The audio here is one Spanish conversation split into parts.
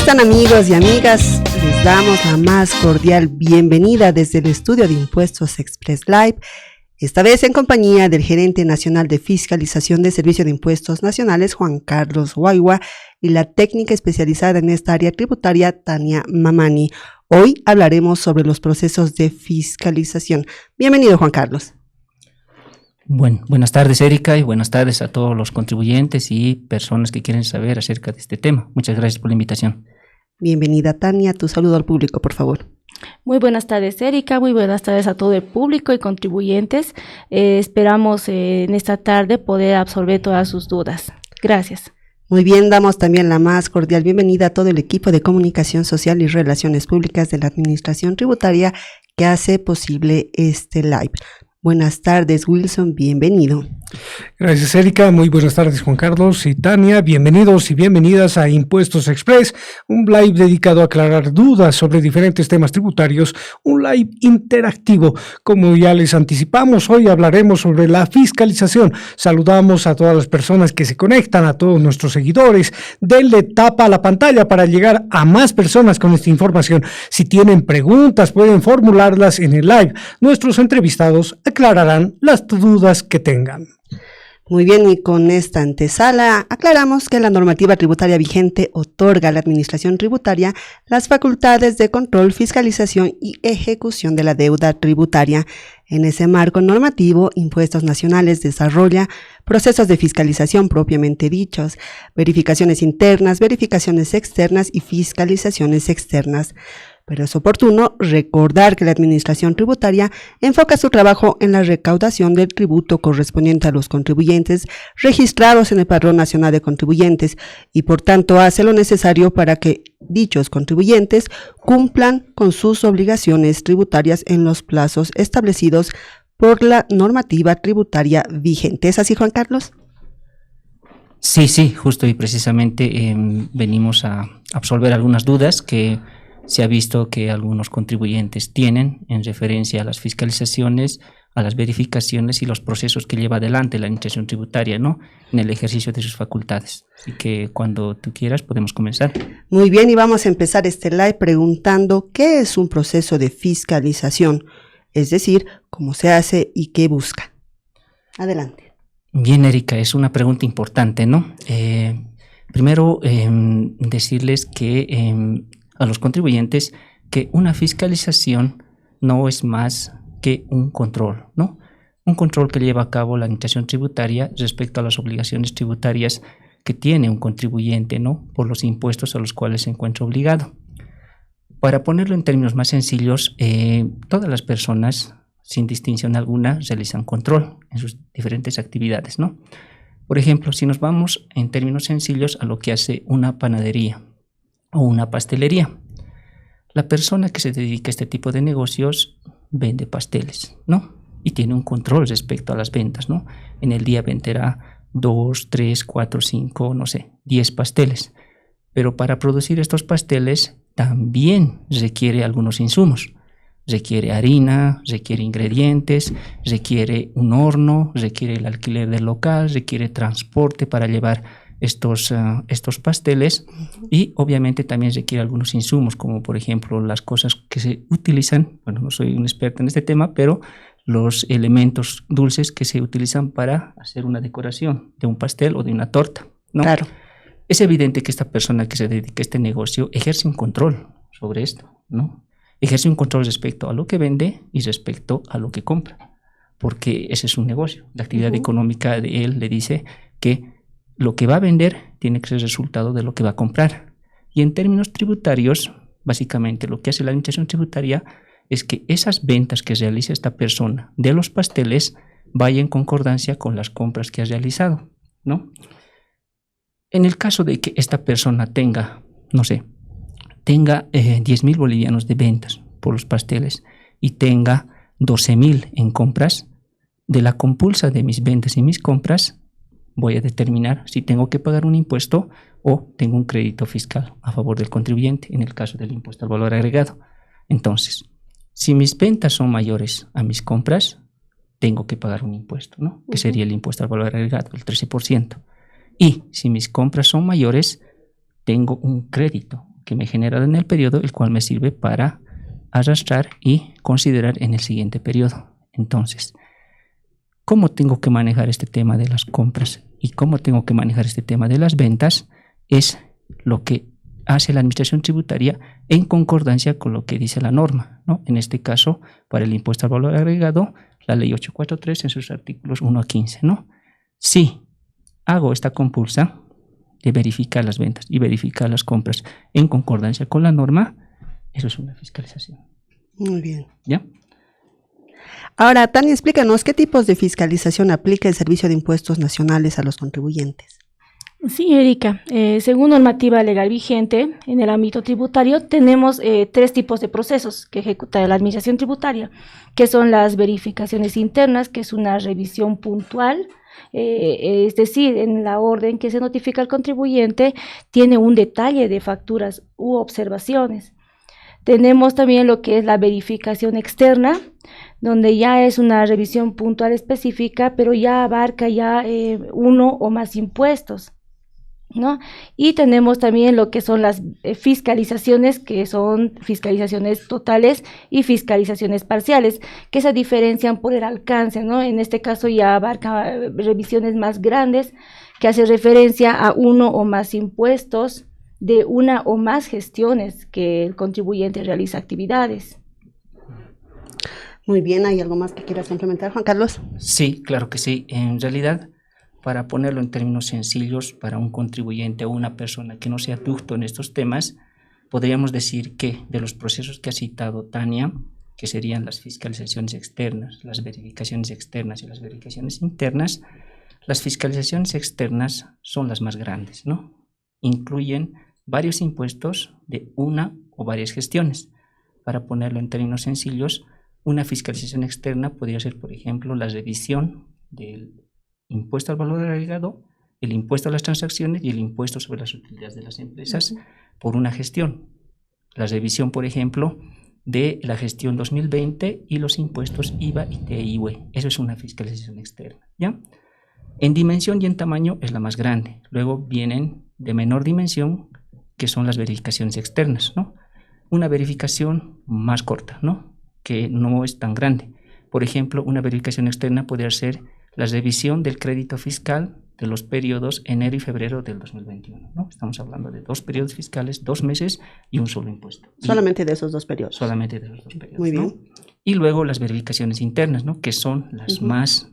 están, amigos y amigas? Les damos la más cordial bienvenida desde el estudio de Impuestos Express Live, esta vez en compañía del gerente nacional de fiscalización de Servicio de Impuestos Nacionales, Juan Carlos Guaigua, y la técnica especializada en esta área tributaria, Tania Mamani. Hoy hablaremos sobre los procesos de fiscalización. Bienvenido, Juan Carlos. Bueno, buenas tardes, Erika, y buenas tardes a todos los contribuyentes y personas que quieren saber acerca de este tema. Muchas gracias por la invitación. Bienvenida, Tania. Tu saludo al público, por favor. Muy buenas tardes, Erika. Muy buenas tardes a todo el público y contribuyentes. Esperamos en esta tarde poder absorber todas sus dudas. Gracias. Muy bien, damos también la más cordial bienvenida a todo el equipo de comunicación social y relaciones públicas de la Administración Tributaria que hace posible este live. Buenas tardes, Wilson, bienvenido. Gracias, Erika. Muy buenas tardes, Juan Carlos y Tania. Bienvenidos y bienvenidas a Impuestos Express, un live dedicado a aclarar dudas sobre diferentes temas tributarios, un live interactivo. Como ya les anticipamos, hoy hablaremos sobre la fiscalización. Saludamos a todas las personas que se conectan, a todos nuestros seguidores. Denle tapa a la pantalla para llegar a más personas con esta información. Si tienen preguntas, pueden formularlas en el live. Nuestros entrevistados aclararán las dudas que tengan. Muy bien, y con esta antesala aclaramos que la normativa tributaria vigente otorga a la Administración Tributaria las facultades de control, fiscalización y ejecución de la deuda tributaria. En ese marco normativo, Impuestos Nacionales desarrolla procesos de fiscalización propiamente dichos, verificaciones internas, verificaciones externas y fiscalizaciones externas. Pero es oportuno recordar que la Administración Tributaria enfoca su trabajo en la recaudación del tributo correspondiente a los contribuyentes registrados en el Padrón Nacional de Contribuyentes y por tanto hace lo necesario para que dichos contribuyentes cumplan con sus obligaciones tributarias en los plazos establecidos por la normativa tributaria vigente. ¿Es así, Juan Carlos? Sí, justo y precisamente venimos a absolver algunas dudas que se ha visto que algunos contribuyentes tienen en referencia a las fiscalizaciones, a las verificaciones y los procesos que lleva adelante la Administración Tributaria, ¿no?, en el ejercicio de sus facultades. Así que cuando tú quieras podemos comenzar. Muy bien, y vamos a empezar este live preguntando ¿qué es un proceso de fiscalización? Es decir, ¿cómo se hace y qué busca? Adelante. Bien, Erika, es una pregunta importante, ¿no? Primero, decirles que a los contribuyentes que una fiscalización no es más que un control, ¿no? Un control que lleva a cabo la Administración Tributaria respecto a las obligaciones tributarias que tiene un contribuyente, ¿no?, por los impuestos a los cuales se encuentra obligado. Para ponerlo en términos más sencillos, todas las personas, sin distinción alguna, realizan control en sus diferentes actividades, ¿no? Por ejemplo, si nos vamos en términos sencillos a lo que hace una panadería o una pastelería. La persona que se dedica a este tipo de negocios vende pasteles, ¿no? Y tiene un control respecto a las ventas, ¿no? En el día venderá 2, 3, 4, 5, no sé, 10 pasteles. Pero para producir estos pasteles también requiere algunos insumos. Requiere harina, requiere ingredientes, requiere un horno, requiere el alquiler del local, requiere transporte para llevar estos pasteles y obviamente también requiere algunos insumos como por ejemplo las cosas que se utilizan, bueno, no soy un experto en este tema, pero los elementos dulces que se utilizan para hacer una decoración de un pastel o de una torta, ¿no? Claro. Es evidente que esta persona que se dedica a este negocio ejerce un control sobre esto, ¿no? Ejerce un control respecto a lo que vende y respecto a lo que compra, porque ese es un negocio. La actividad económica de él le dice que lo que va a vender tiene que ser resultado de lo que va a comprar. Y en términos tributarios, básicamente lo que hace la Administración Tributaria es que esas ventas que realiza esta persona de los pasteles vayan en concordancia con las compras que ha realizado, ¿no? En el caso de que esta persona tenga 10,000 bolivianos de ventas por los pasteles y tenga 12,000 en compras, de la compulsa de mis ventas y mis compras, voy a determinar si tengo que pagar un impuesto o tengo un crédito fiscal a favor del contribuyente en el caso del impuesto al valor agregado. Entonces, si mis ventas son mayores a mis compras, tengo que pagar un impuesto, ¿no?, que sería el impuesto al valor agregado, el 13%. Y si mis compras son mayores, tengo un crédito que me he generado en el periodo, el cual me sirve para arrastrar y considerar en el siguiente periodo. Entonces, ¿cómo tengo que manejar este tema de las compras y cómo tengo que manejar este tema de las ventas? Es lo que hace la administración tributaria en concordancia con lo que dice la norma, ¿no? En este caso, para el impuesto al valor agregado, la ley 843 en sus artículos 1 a 15, ¿no? Si hago esta compulsa de verificar las ventas y verificar las compras en concordancia con la norma, eso es una fiscalización. Muy bien. ¿Ya? Ahora, Tania, explícanos qué tipos de fiscalización aplica el Servicio de Impuestos Nacionales a los contribuyentes. Sí, Erika. Según normativa legal vigente, en el ámbito tributario tenemos 3 tipos de procesos que ejecuta la Administración Tributaria, que son las verificaciones internas, que es una revisión puntual, es decir, en la orden que se notifica al contribuyente tiene un detalle de facturas u observaciones. Tenemos también lo que es la verificación externa, donde ya es una revisión puntual específica, pero ya abarca ya uno o más impuestos, ¿no? Y tenemos también lo que son las fiscalizaciones, que son fiscalizaciones totales y fiscalizaciones parciales, que se diferencian por el alcance, ¿no? En este caso ya abarca revisiones más grandes, que hace referencia a uno o más impuestos de una o más gestiones que el contribuyente realiza actividades. Muy bien, ¿hay algo más que quieras complementar, Juan Carlos? Sí, claro que sí. En realidad, para ponerlo en términos sencillos, para un contribuyente o una persona que no sea ducto en estos temas, podríamos decir que de los procesos que ha citado Tania, que serían las fiscalizaciones externas, las verificaciones externas y las verificaciones internas, las fiscalizaciones externas son las más grandes, ¿no? Incluyen varios impuestos de una o varias gestiones. Para ponerlo en términos sencillos, una fiscalización externa podría ser, por ejemplo, la revisión del impuesto al valor agregado, el impuesto a las transacciones y el impuesto sobre las utilidades de las empresas por una gestión. La revisión, por ejemplo, de la gestión 2020 y los impuestos IVA y TIV. Eso es una fiscalización externa, ¿ya? En dimensión y en tamaño es la más grande. Luego vienen de menor dimensión, que son las verificaciones externas, ¿no? Una verificación más corta, ¿no? Que no es tan grande. Por ejemplo, una verificación externa podría ser la revisión del crédito fiscal de los periodos enero y febrero del 2021, ¿no? Estamos hablando de 2 periodos fiscales, 2 meses y un solo impuesto. Solamente de esos 2 periodos. Solamente de esos 2 periodos. Muy bien. ¿no? Y luego las verificaciones internas, ¿no? Que son las más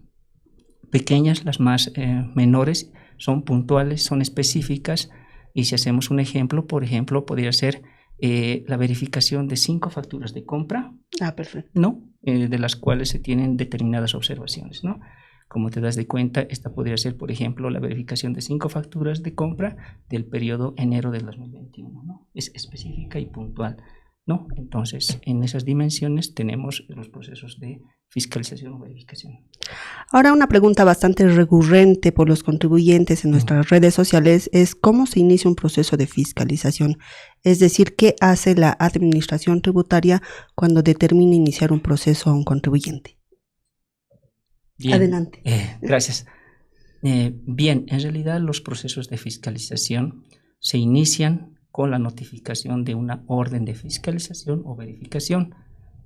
pequeñas, las más menores, son puntuales, son específicas. Y si hacemos un ejemplo, por ejemplo, podría ser la verificación de 5 facturas de compra, Perfecto. ¿no? De las cuales se tienen determinadas observaciones, ¿no? Como te das de cuenta, esta podría ser, por ejemplo, la verificación de 5 facturas de compra del periodo enero del 2021, ¿no? Es específica y puntual, ¿no? Entonces, en esas dimensiones tenemos los procesos de fiscalización o verificación. Ahora, una pregunta bastante recurrente por los contribuyentes en nuestras redes sociales es cómo se inicia un proceso de fiscalización. Es decir, ¿qué hace la administración tributaria cuando determina iniciar un proceso a un contribuyente? Bien, adelante. Gracias. Bien, en realidad los procesos de fiscalización se inician con la notificación de una orden de fiscalización o verificación.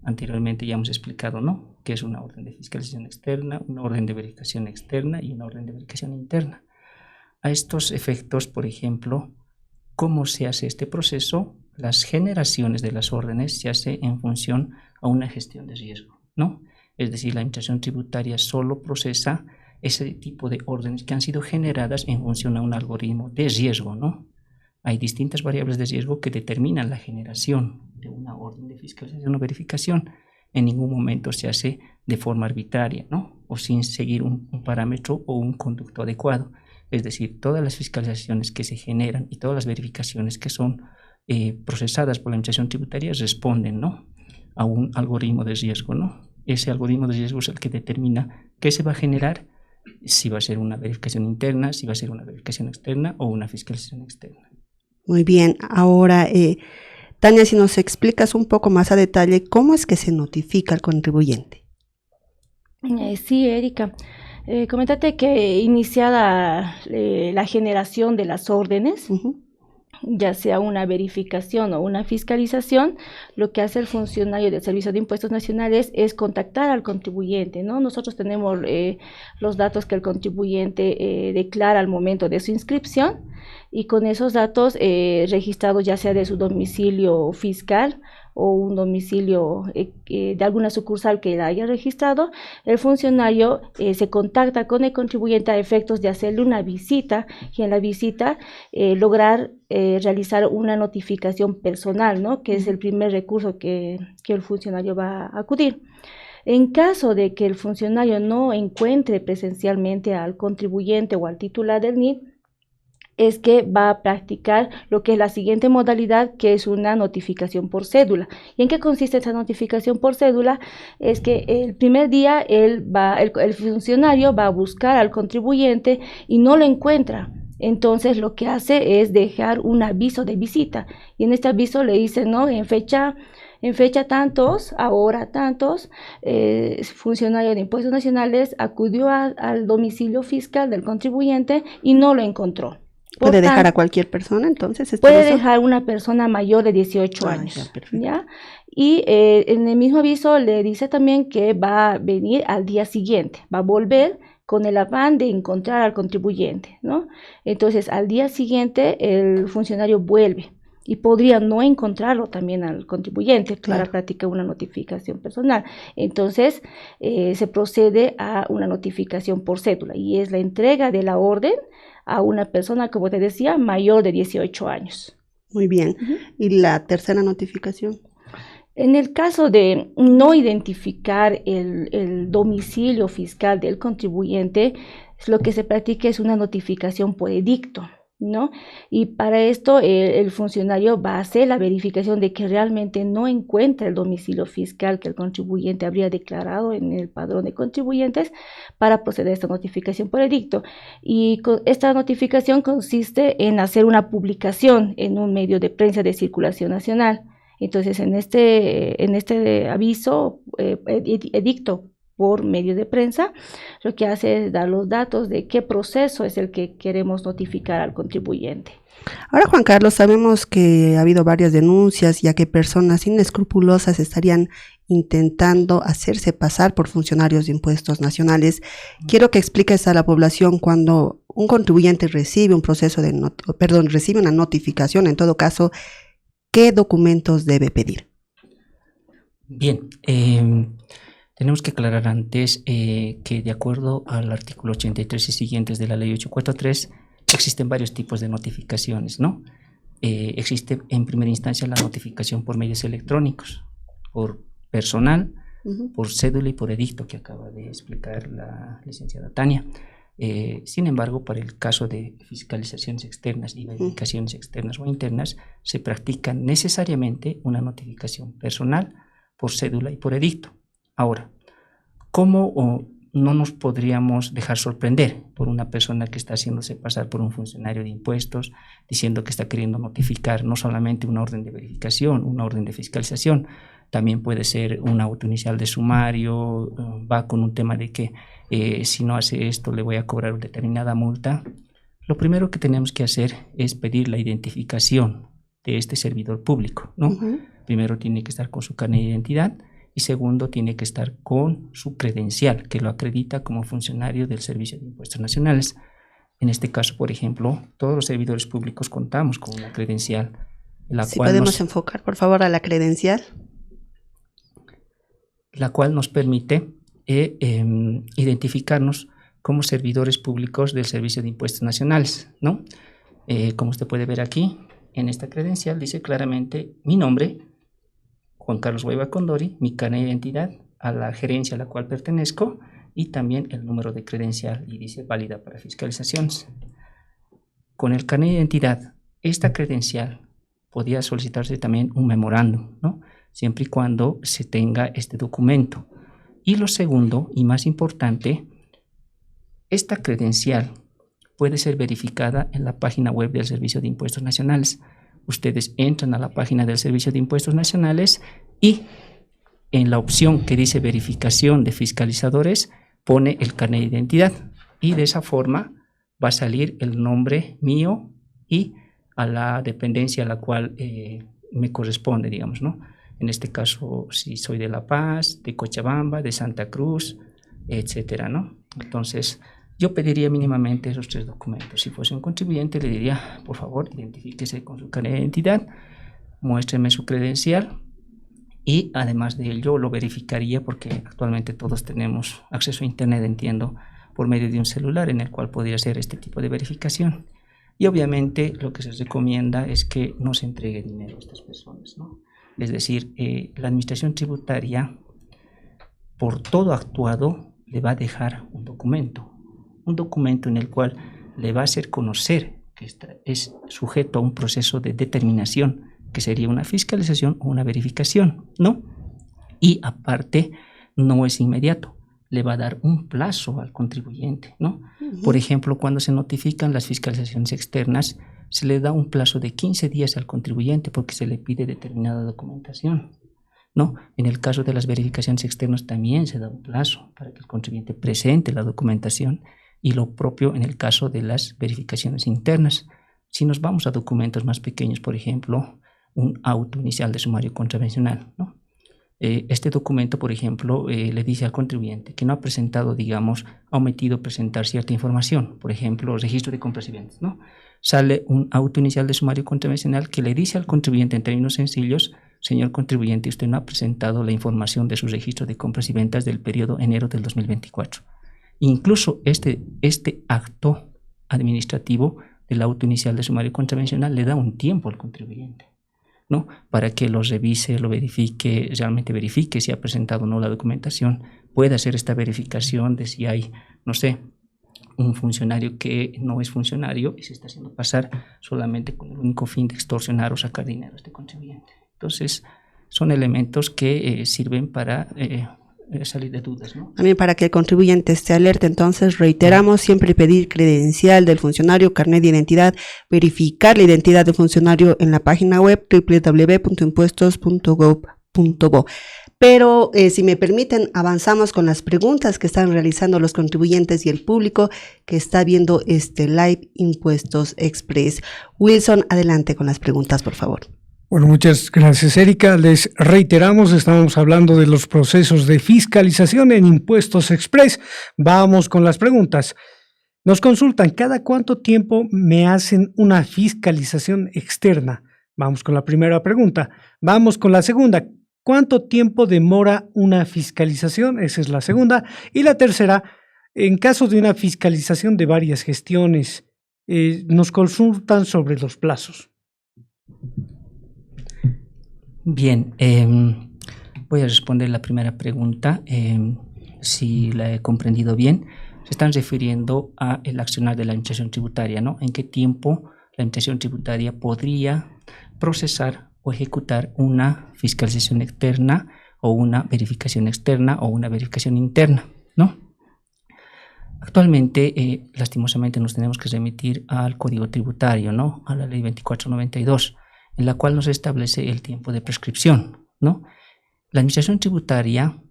Anteriormente ya hemos explicado, ¿no?, qué es una orden de fiscalización externa, una orden de verificación externa y una orden de verificación interna. A estos efectos, por ejemplo, ¿cómo se hace este proceso? Las generaciones de las órdenes se hace en función a una gestión de riesgo, ¿no? Es decir, la administración tributaria solo procesa ese tipo de órdenes que han sido generadas en función a un algoritmo de riesgo, ¿no? Hay distintas variables de riesgo que determinan la generación de una orden de fiscalización o verificación. En ningún momento se hace de forma arbitraria, ¿no?, o sin seguir un parámetro o un conducto adecuado. Es decir, todas las fiscalizaciones que se generan y todas las verificaciones que son procesadas por la administración tributaria responden, ¿no?, a un algoritmo de riesgo, ¿no? Ese algoritmo de riesgo es el que determina qué se va a generar, si va a ser una verificación interna, si va a ser una verificación externa o una fiscalización externa. Muy bien. Ahora, Tania, si nos explicas un poco más a detalle, ¿cómo es que se notifica al contribuyente? Sí, Erika. Coméntate que iniciada la generación de las órdenes, ya sea una verificación o una fiscalización, lo que hace el funcionario del Servicio de Impuestos Nacionales es contactar al contribuyente, ¿no? Nosotros tenemos los datos que el contribuyente declara al momento de su inscripción, y con esos datos registrados ya sea de su domicilio fiscal o un domicilio de alguna sucursal que la haya registrado, el funcionario se contacta con el contribuyente a efectos de hacerle una visita, y en la visita lograr realizar una notificación personal, ¿no? Que es el primer recurso que el funcionario va a acudir. En caso de que el funcionario no encuentre presencialmente al contribuyente o al titular del NIT, es que va a practicar lo que es la siguiente modalidad, que es una notificación por cédula. ¿Y en qué consiste esa notificación por cédula? Es que el primer día el funcionario va a buscar al contribuyente y no lo encuentra. Entonces lo que hace es dejar un aviso de visita, y en este aviso le dice, ¿no? En fecha tantos, ahora tantos, funcionario de Impuestos Nacionales acudió al domicilio fiscal del contribuyente y no lo encontró. ¿Puede dejar a cualquier persona entonces? Puede dejar una persona mayor de 18 años. ¿Ya? Y en el mismo aviso le dice también que va a venir al día siguiente, va a volver con el afán de encontrar al contribuyente, ¿no? Entonces, al día siguiente el funcionario vuelve y podría no encontrarlo también al contribuyente, para practicar una notificación personal. Entonces, se procede a una notificación por cédula, y es la entrega de la orden a una persona, como te decía, mayor de 18 años. Muy bien. ¿Y la tercera notificación? En el caso de no identificar el domicilio fiscal del contribuyente, lo que se practica es una notificación por edicto, ¿no? Y para esto el funcionario va a hacer la verificación de que realmente no encuentra el domicilio fiscal que el contribuyente habría declarado en el padrón de contribuyentes, para proceder a esta notificación por edicto. Y esta notificación consiste en hacer una publicación en un medio de prensa de circulación nacional. Entonces, en este aviso, edicto por medio de prensa, lo que hace es dar los datos de qué proceso es el que queremos notificar al contribuyente. Ahora, Juan Carlos, sabemos que ha habido varias denuncias, ya que personas inescrupulosas estarían intentando hacerse pasar por funcionarios de impuestos nacionales. Quiero que expliques a la población, cuando un contribuyente recibe recibe una notificación, en todo caso, ¿qué documentos debe pedir? Bien, tenemos que aclarar antes que, de acuerdo al artículo 83 y siguientes de la ley 843, existen varios tipos de notificaciones, ¿no? Existe en primera instancia la notificación por medios electrónicos, por personal, por cédula y por edicto, que acaba de explicar la licenciada Tania. Sin embargo, para el caso de fiscalizaciones externas y verificaciones externas o internas, se practica necesariamente una notificación personal, por cédula y por edicto. Ahora, ¿cómo no nos podríamos dejar sorprender por una persona que está haciéndose pasar por un funcionario de impuestos, diciendo que está queriendo notificar no solamente una orden de verificación, una orden de fiscalización? También puede ser una autoinicial de sumario, va con un tema de que si no hace esto le voy a cobrar una determinada multa. Lo primero que tenemos que hacer es pedir la identificación de este servidor público, ¿no? Primero tiene que estar con su carnet de identidad, y segundo tiene que estar con su credencial, que lo acredita como funcionario del Servicio de Impuestos Nacionales. En este caso, por ejemplo, todos los servidores públicos contamos con una credencial. Si podemos enfocar, por favor, a la credencial. La cual nos permite identificarnos como servidores públicos del Servicio de Impuestos Nacionales, ¿no? Como usted puede ver aquí, en esta credencial dice claramente mi nombre, Juan Carlos Guayba Condori, mi carnet de identidad, a la gerencia a la cual pertenezco, y también el número de credencial, y dice válida para fiscalizaciones. Con el carnet de identidad, esta credencial podía solicitarse también un memorándum, ¿no? Siempre y cuando se tenga este documento. Y lo segundo, y más importante, esta credencial puede ser verificada en la página web del Servicio de Impuestos Nacionales. Ustedes entran a la página del Servicio de Impuestos Nacionales y en la opción que dice verificación de fiscalizadores pone el carnet de identidad, y de esa forma va a salir el nombre mío y a la dependencia a la cual me corresponde, digamos, ¿no? En este caso, si soy de La Paz, de Cochabamba, de Santa Cruz, etcétera, ¿no? Entonces, yo pediría mínimamente esos 3 documentos. Si fuese un contribuyente, le diría, por favor, identifíquese con su carnet de identidad, muéstreme su credencial y además de ello lo verificaría porque actualmente todos tenemos acceso a Internet, entiendo, por medio de un celular en el cual podría hacer este tipo de verificación. Y obviamente lo que se recomienda es que no se entregue dinero a estas personas, ¿no? Es decir, la administración tributaria, por todo actuado, le va a dejar un documento en el cual le va a hacer conocer que es sujeto a un proceso de determinación, que sería una fiscalización o una verificación, ¿no? Y aparte, no es inmediato, le va a dar un plazo al contribuyente, ¿no? Por ejemplo, cuando se notifican las fiscalizaciones externas, se le da un plazo de 15 días al contribuyente porque se le pide determinada documentación, ¿no? En el caso de las verificaciones externas también se da un plazo para que el contribuyente presente la documentación y lo propio en el caso de las verificaciones internas. Si nos vamos a documentos más pequeños, por ejemplo, un auto inicial de sumario contravencional, ¿no? Este documento, por ejemplo, le dice al contribuyente que no ha presentado, digamos, ha omitido presentar cierta información, por ejemplo, registro de compras y ventas, ¿no? Sale un auto inicial de sumario contravencional que le dice al contribuyente en términos sencillos: señor contribuyente, usted no ha presentado la información de su registro de compras y ventas del periodo enero del 2024. Incluso este acto administrativo del auto inicial de sumario contravencional le da un tiempo al contribuyente, ¿no? Para que lo revise, lo verifique, realmente verifique si ha presentado o no la documentación, puede hacer esta verificación de si hay, no sé, un funcionario que no es funcionario y se está haciendo pasar solamente con el único fin de extorsionar o sacar dinero a este contribuyente. Entonces, son elementos que sirven para salir de dudas, ¿no? También para que el contribuyente esté alerta, entonces reiteramos siempre pedir credencial del funcionario, carnet de identidad, verificar la identidad del funcionario en la página web www.impuestos.gov.bo. Pero si me permiten, avanzamos con las preguntas que están realizando los contribuyentes y el público que está viendo este live Impuestos Express. Wilson, adelante con las preguntas, por favor. Bueno, muchas gracias, Erika. Les reiteramos, estamos hablando de los procesos de fiscalización en Impuestos Express. Vamos con las preguntas. Nos consultan, ¿cada cuánto tiempo me hacen una fiscalización externa? Vamos con la primera pregunta. Vamos con la segunda. ¿Cuánto tiempo demora una fiscalización? Esa es la segunda. Y la tercera, en caso de una fiscalización de varias gestiones, nos consultan sobre los plazos. Bien, voy a responder la primera pregunta, si la he comprendido bien. Se están refiriendo a el accionar de la administración tributaria, ¿no? ¿En qué tiempo la administración tributaria podría procesar o ejecutar una fiscalización externa o una verificación externa o una verificación interna, ¿no? Actualmente, lastimosamente, nos tenemos que remitir al Código Tributario, ¿no? A la Ley 2492, en la cual nos establece el tiempo de prescripción, ¿no? La administración tributaria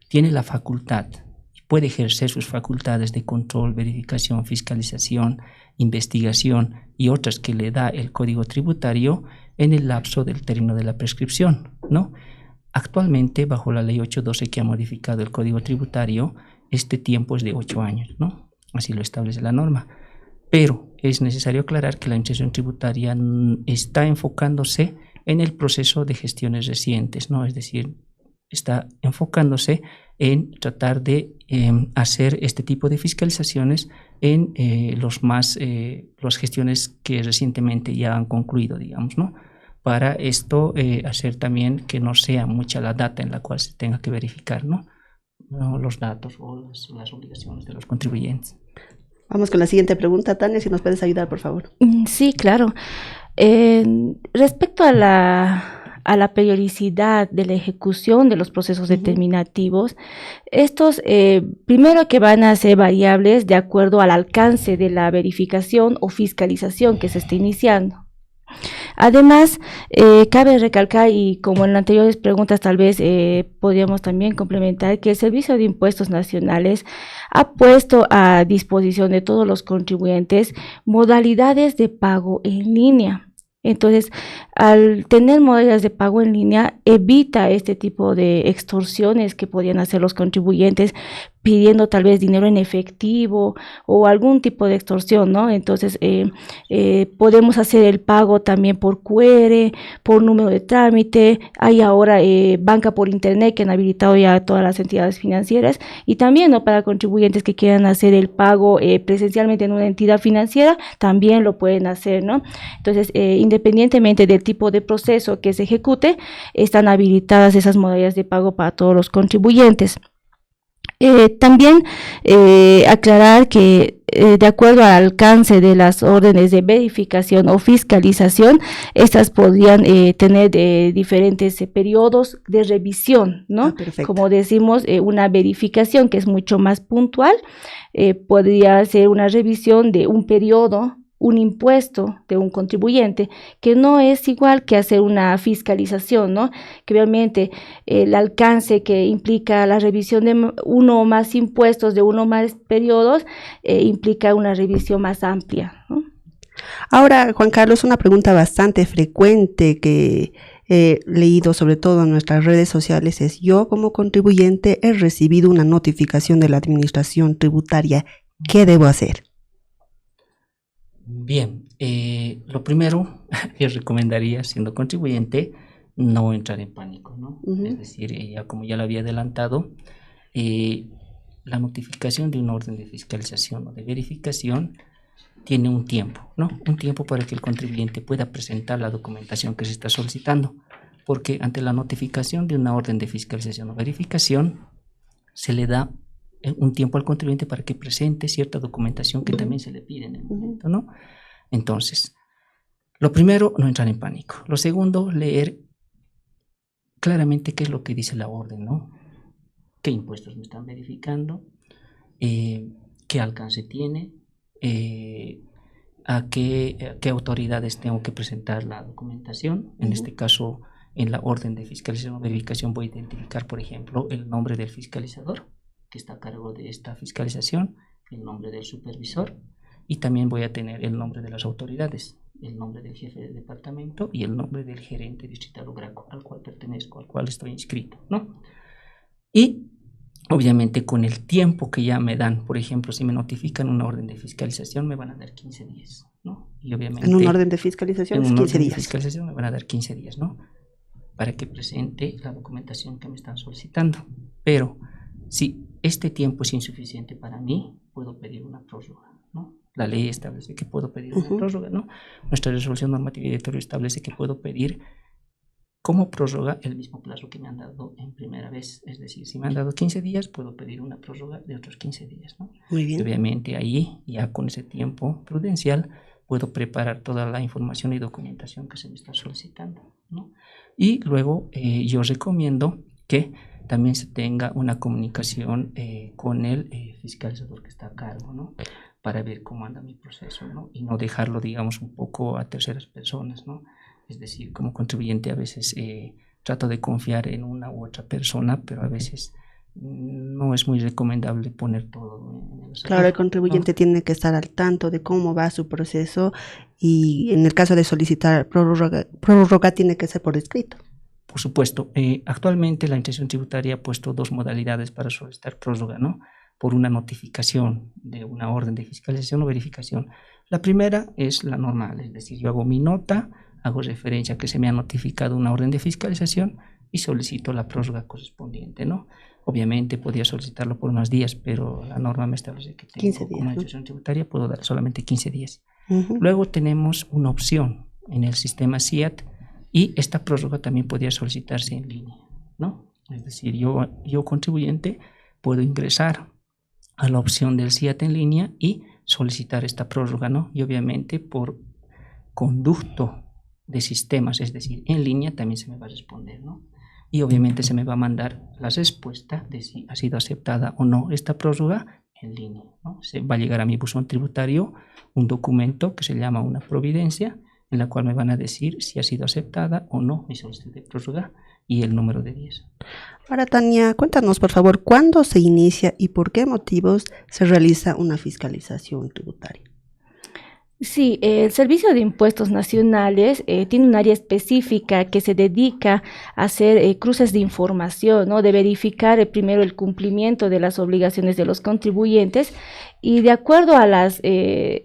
tiene la facultad y puede ejercer sus facultades de control, verificación, fiscalización, investigación y otras que le da el Código Tributario en el lapso del término de la prescripción, ¿no? Actualmente, bajo la Ley 812 que ha modificado el Código Tributario, este tiempo es de 8 años, ¿no? Así lo establece la norma. Pero es necesario aclarar que la administración tributaria está enfocándose en el proceso de gestiones recientes, ¿no? Es decir, está enfocándose en tratar de hacer este tipo de fiscalizaciones en las gestiones que recientemente ya han concluido, digamos, ¿no? Para esto hacer también que no sea mucha la data en la cual se tenga que verificar, ¿no? Los datos o las obligaciones de los contribuyentes. Vamos con la siguiente pregunta, Tania, si nos puedes ayudar, por favor. Sí, claro. Respecto a la periodicidad de la ejecución de los procesos determinativos, estos primero que van a ser variables de acuerdo al alcance de la verificación o fiscalización que se está iniciando. Además, cabe recalcar, y como en las anteriores preguntas tal vez podríamos también complementar, que el Servicio de Impuestos Nacionales ha puesto a disposición de todos los contribuyentes modalidades de pago en línea. Entonces, al tener modalidades de pago en línea, evita este tipo de extorsiones que podían hacer los contribuyentes pidiendo tal vez dinero en efectivo o algún tipo de extorsión, ¿no? Entonces, podemos hacer el pago también por QR, por número de trámite. Hay ahora banca por internet que han habilitado ya todas las entidades financieras, y también, ¿no?, para contribuyentes que quieran hacer el pago presencialmente en una entidad financiera, también lo pueden hacer, ¿no? Entonces, independientemente del tipo de proceso que se ejecute, están habilitadas esas modalidades de pago para todos los contribuyentes. También aclarar que de acuerdo al alcance de las órdenes de verificación o fiscalización, estas podrían tener diferentes periodos de revisión, ¿no? Como decimos, una verificación que es mucho más puntual, podría ser una revisión de un periodo, un impuesto de un contribuyente, que no es igual que hacer una fiscalización, ¿no? Que realmente el alcance que implica la revisión de uno o más impuestos de uno o más periodos implica una revisión más amplia, ¿no? Ahora, Juan Carlos, una pregunta bastante frecuente que he leído sobre todo en nuestras redes sociales es: yo como contribuyente he recibido una notificación de la administración tributaria, ¿qué debo hacer? Bien, lo primero, yo recomendaría, siendo contribuyente, no entrar en pánico, ¿no? Es decir, como ya lo había adelantado, la notificación de una orden de fiscalización o de verificación tiene un tiempo, ¿no? Un tiempo para que el contribuyente pueda presentar la documentación que se está solicitando, porque ante la notificación de una orden de fiscalización o verificación, se le da un tiempo al contribuyente para que presente cierta documentación que también se le pide en el momento, ¿no? Entonces, lo primero, no entrar en pánico. Lo segundo, leer claramente qué es lo que dice la orden, ¿no? ¿Qué impuestos me están verificando? ¿Qué alcance tiene? ¿A qué autoridades tengo que presentar la documentación? En este caso, en la orden de fiscalización o verificación voy a identificar, por ejemplo, el nombre del fiscalizador que está a cargo de esta fiscalización, el nombre del supervisor, y también voy a tener el nombre de las autoridades, el nombre del jefe de departamento y el nombre del gerente distrital o GRACO al cual pertenezco, al cual estoy inscrito, ¿no? Y obviamente con el tiempo que ya me dan, por ejemplo, si me notifican una orden de fiscalización, me van a dar 15 días, ¿no? Y obviamente, en una orden de fiscalización es 15 días. De fiscalización me van a dar 15 días, ¿no? Para que presente la documentación que me están solicitando. Pero si este tiempo es insuficiente para mí, puedo pedir una prórroga, ¿no? La ley establece que puedo pedir una prórroga, ¿no? Nuestra resolución normativa y directorio establece que puedo pedir como prórroga el mismo plazo que me han dado en primera vez. Es decir, si me han dado 15 días, puedo pedir una prórroga de otros 15 días, ¿no? Muy bien. Y obviamente ahí, ya con ese tiempo prudencial, puedo preparar toda la información y documentación que se me está solicitando, ¿no? Y luego yo recomiendo que también se tenga una comunicación con el fiscalizador que está a cargo, ¿no? Para ver cómo anda mi proceso, ¿no? Y no dejarlo, digamos, un poco a terceras personas, ¿no? Es decir, como contribuyente a veces trato de confiar en una u otra persona, pero a veces no es muy recomendable poner todo en el asunto. Claro, el contribuyente tiene que estar al tanto de cómo va su proceso, y en el caso de solicitar prórroga tiene que ser por escrito. Por supuesto, actualmente la Administración Tributaria ha puesto dos modalidades para solicitar prórroga, ¿no? Por una notificación de una orden de fiscalización o verificación. La primera es la normal, es decir, yo hago mi nota, hago referencia a que se me ha notificado una orden de fiscalización y solicito la prórroga correspondiente, ¿no? Obviamente podría solicitarlo por unos días, pero la norma me establece que tengo 15 días, como Administración Tributaria puedo dar solamente 15 días. Luego tenemos una opción en el sistema SIAT, y esta prórroga también podría solicitarse en línea, ¿no? Es decir, yo contribuyente puedo ingresar a la opción del SIAT en línea y solicitar esta prórroga, ¿no? Y obviamente por conducto de sistemas, es decir, en línea también se me va a responder, ¿no? Y obviamente se me va a mandar la respuesta de si ha sido aceptada o no esta prórroga en línea, ¿no? Se va a llegar a mi buzón tributario un documento que se llama una providencia, en la cual me van a decir si ha sido aceptada o no mi solicitud de prórroga y el número de días. Ahora, Tania, cuéntanos por favor, ¿cuándo se inicia y por qué motivos se realiza una fiscalización tributaria? Sí, el Servicio de Impuestos Nacionales tiene un área específica que se dedica a hacer cruces de información, ¿no? De verificar primero el cumplimiento de las obligaciones de los contribuyentes y de acuerdo a las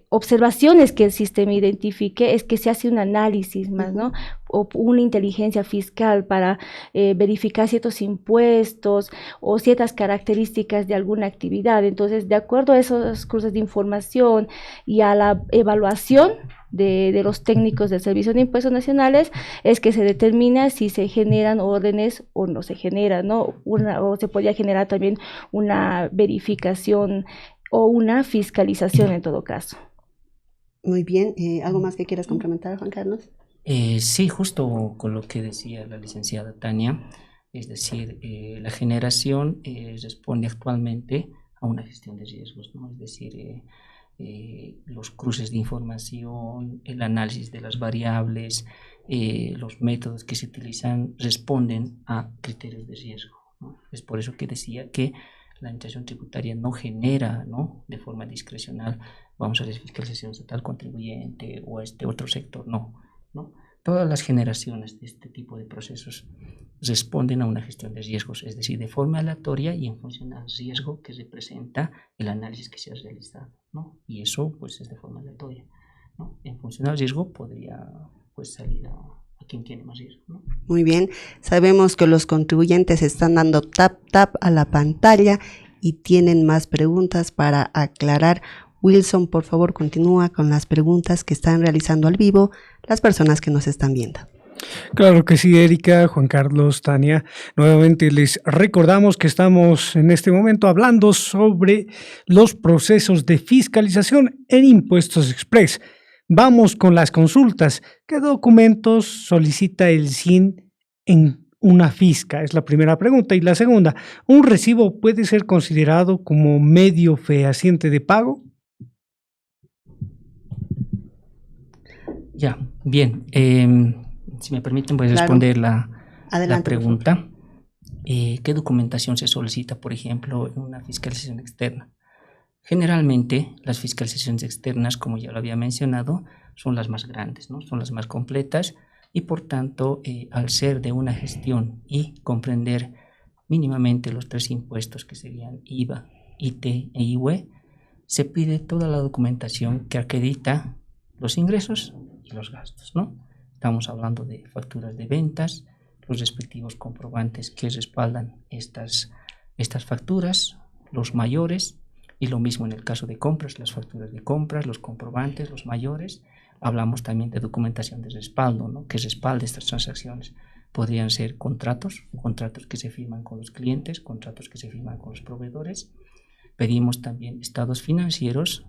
observaciones que el sistema identifique es que se hace un análisis más, ¿no? O una inteligencia fiscal para verificar ciertos impuestos o ciertas características de alguna actividad. Entonces, de acuerdo a esos cruces de información y a la evaluación de los técnicos del Servicio de Impuestos Nacionales es que se determina si se generan órdenes o no se generan, ¿no? O se podría generar también una verificación o una fiscalización en todo caso. Muy bien. ¿Algo más que quieras complementar, Juan Carlos? Sí, justo con lo que decía la licenciada Tania, es decir, la generación responde actualmente a una gestión de riesgos, ¿no? Es decir, los cruces de información, el análisis de las variables, los métodos que se utilizan responden a criterios de riesgo, ¿no? Es por eso que decía que la administración tributaria no genera, ¿no?, de forma discrecional, vamos a hacer fiscalización a tal contribuyente o a este otro sector, no, ¿no? Todas las generaciones de este tipo de procesos responden a una gestión de riesgos, es decir, de forma aleatoria y en función al riesgo que representa el análisis que se ha realizado, ¿no? Y eso pues es de forma aleatoria, ¿no? En función al riesgo podría pues salir a quien tiene más riesgo, ¿no? Muy bien, sabemos que los contribuyentes están dando tap a la pantalla y tienen más preguntas para aclarar. Wilson, por favor, continúa con las preguntas que están realizando al vivo las personas que nos están viendo. Claro que sí, Erika, Juan Carlos, Tania. Nuevamente les recordamos que estamos en este momento hablando sobre los procesos de fiscalización en Impuestos Express. Vamos con las consultas. ¿Qué documentos solicita el SIN en una fisca? Es la primera pregunta. Y la segunda, ¿un recibo puede ser considerado como medio fehaciente de pago? Ya, bien. Si me permiten, voy a responder la pregunta. ¿Qué documentación se solicita, por ejemplo, en una fiscalización externa? Generalmente, las fiscalizaciones externas, como ya lo había mencionado, son las más grandes, ¿no? Son las más completas y, por tanto, al ser de una gestión y comprender mínimamente los 3 impuestos que serían IVA, IT e IUE, se pide toda la documentación que acredita los ingresos y los gastos, ¿no? Estamos hablando de facturas de ventas, los respectivos comprobantes que respaldan estas facturas, los mayores, y lo mismo en el caso de compras, las facturas de compras, los comprobantes, los mayores. Hablamos también de documentación de respaldo, ¿no?, que respalde estas transacciones. Podrían ser contratos que se firman con los clientes, contratos que se firman con los proveedores. Pedimos también estados financieros,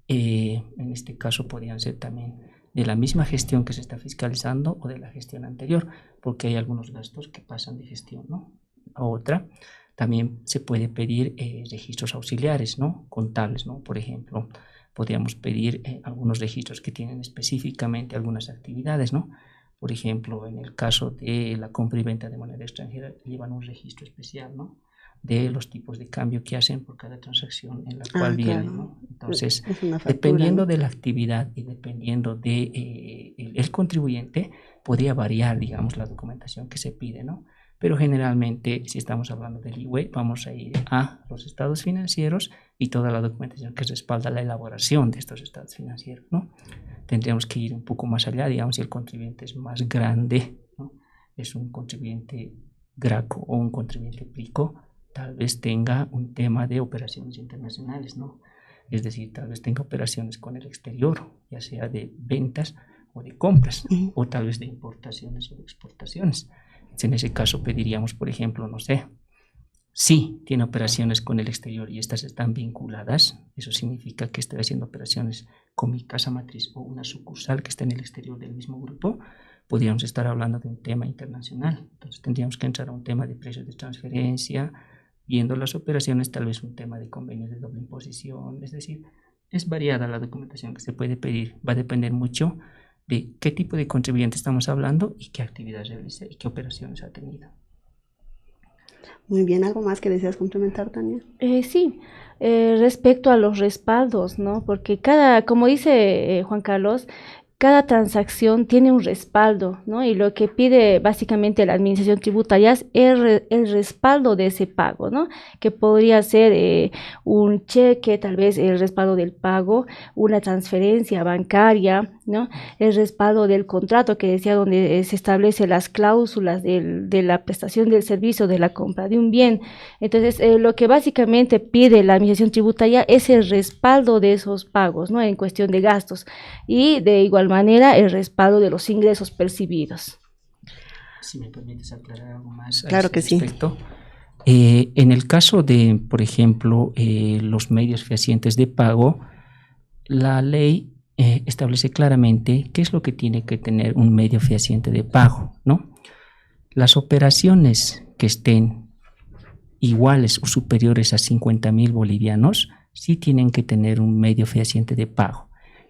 en este caso podrían ser también de la misma gestión que se está fiscalizando o de la gestión anterior, porque hay algunos gastos que pasan de gestión, ¿no?, a otra. También se puede pedir registros auxiliares, ¿no?, contables, ¿no? Por ejemplo, podríamos pedir algunos registros que tienen específicamente algunas actividades, ¿no? Por ejemplo, en el caso de la compra y venta de moneda extranjera, llevan un registro especial, ¿no?, de los tipos de cambio que hacen por cada transacción en la cual vienen, claro, ¿no? Entonces, factura, dependiendo, ¿no?, de la actividad y dependiendo de el contribuyente, podría variar, digamos, la documentación que se pide, ¿no? Pero generalmente, si estamos hablando del IUE, vamos a ir a los estados financieros y toda la documentación que respalda la elaboración de estos estados financieros, ¿no? Tendríamos que ir un poco más allá, digamos, si el contribuyente es más grande, ¿no?, es un contribuyente GRACO o un contribuyente PRICO, tal vez tenga un tema de operaciones internacionales, ¿no? Es decir, tal vez tenga operaciones con el exterior, ya sea de ventas o de compras, o tal vez de importaciones o de exportaciones. En ese caso pediríamos, por ejemplo, no sé, si tiene operaciones con el exterior y estas están vinculadas, eso significa que estoy haciendo operaciones con mi casa matriz o una sucursal que está en el exterior del mismo grupo, podríamos estar hablando de un tema internacional. Entonces tendríamos que entrar a un tema de precios de transferencia, viendo las operaciones, tal vez un tema de convenios de doble imposición. Es decir, es variada la documentación que se puede pedir, va a depender mucho de qué tipo de contribuyente estamos hablando y qué actividades realiza y qué operaciones ha tenido. Muy bien, ¿algo más que deseas complementar, Tania? Sí, respecto a los respaldos, ¿no? Porque como dice Juan Carlos, cada transacción tiene un respaldo, ¿no? Y lo que pide básicamente la administración tributaria es el respaldo de ese pago, ¿no? Que podría ser un cheque, tal vez el respaldo del pago, una transferencia bancaria, ¿no? El respaldo del contrato que decía donde se establecen las cláusulas de la prestación del servicio, de la compra de un bien. Entonces, lo que básicamente pide la administración tributaria es el respaldo de esos pagos, ¿no? En cuestión de gastos y de igual manera el respaldo de los ingresos percibidos. Si me permites aclarar algo más. Claro que sí. En el caso de, por ejemplo, los medios fehacientes de pago, la ley establece claramente qué es lo que tiene que tener un medio fehaciente de pago, ¿no? Las operaciones que estén iguales o superiores a 50.000 bolivianos sí tienen que tener un medio fehaciente de pago.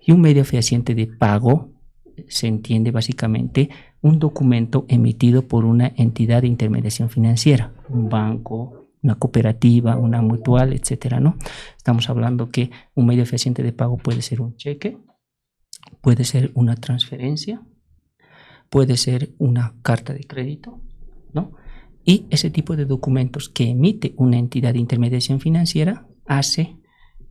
Y un medio fehaciente de pago se entiende básicamente un documento emitido por una entidad de intermediación financiera, un banco, una cooperativa, una mutual, etcétera, ¿no? Estamos hablando que un medio fehaciente de pago puede ser un cheque, puede ser una transferencia, puede ser una carta de crédito, ¿no? Y ese tipo de documentos que emite una entidad de intermediación financiera hace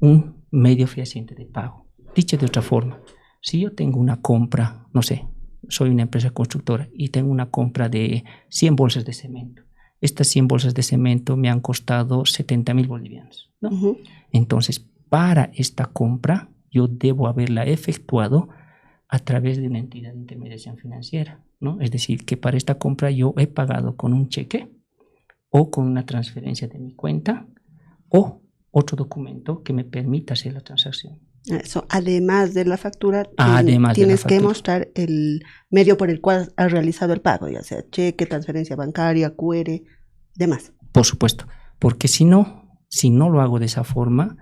un medio fehaciente de pago. Dicho de otra forma, si yo tengo una compra, no sé, soy una empresa constructora y tengo una compra de 100 bolsas de cemento. Estas 100 bolsas de cemento me han costado 70.000 bolivianos, ¿no? Entonces, para esta compra, yo debo haberla efectuado a través de una entidad de intermediación financiera, ¿no? Es decir, que para esta compra yo he pagado con un cheque o con una transferencia de mi cuenta o otro documento que me permita hacer la transacción. Eso, además de la factura, Además tienes de la que factura. mostrar el medio por el cual has realizado el pago, ya sea cheque, transferencia bancaria, QR, demás. Por supuesto, porque si no lo hago de esa forma,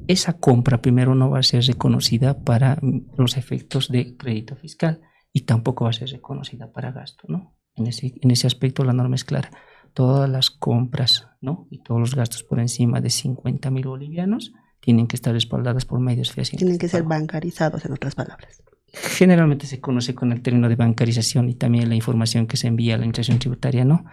esa compra primero no va a ser reconocida para los efectos de crédito fiscal y tampoco va a ser reconocida para gasto, ¿no? En ese aspecto la norma es clara. Todas las compras, ¿no? Y todos los gastos por encima de 50.000 bolivianos tienen que estar respaldadas por medios fehacientes. Tienen que ser bancarizados, en otras palabras. Generalmente se conoce con el término de bancarización y también la información que se envía a la administración tributaria, ¿no?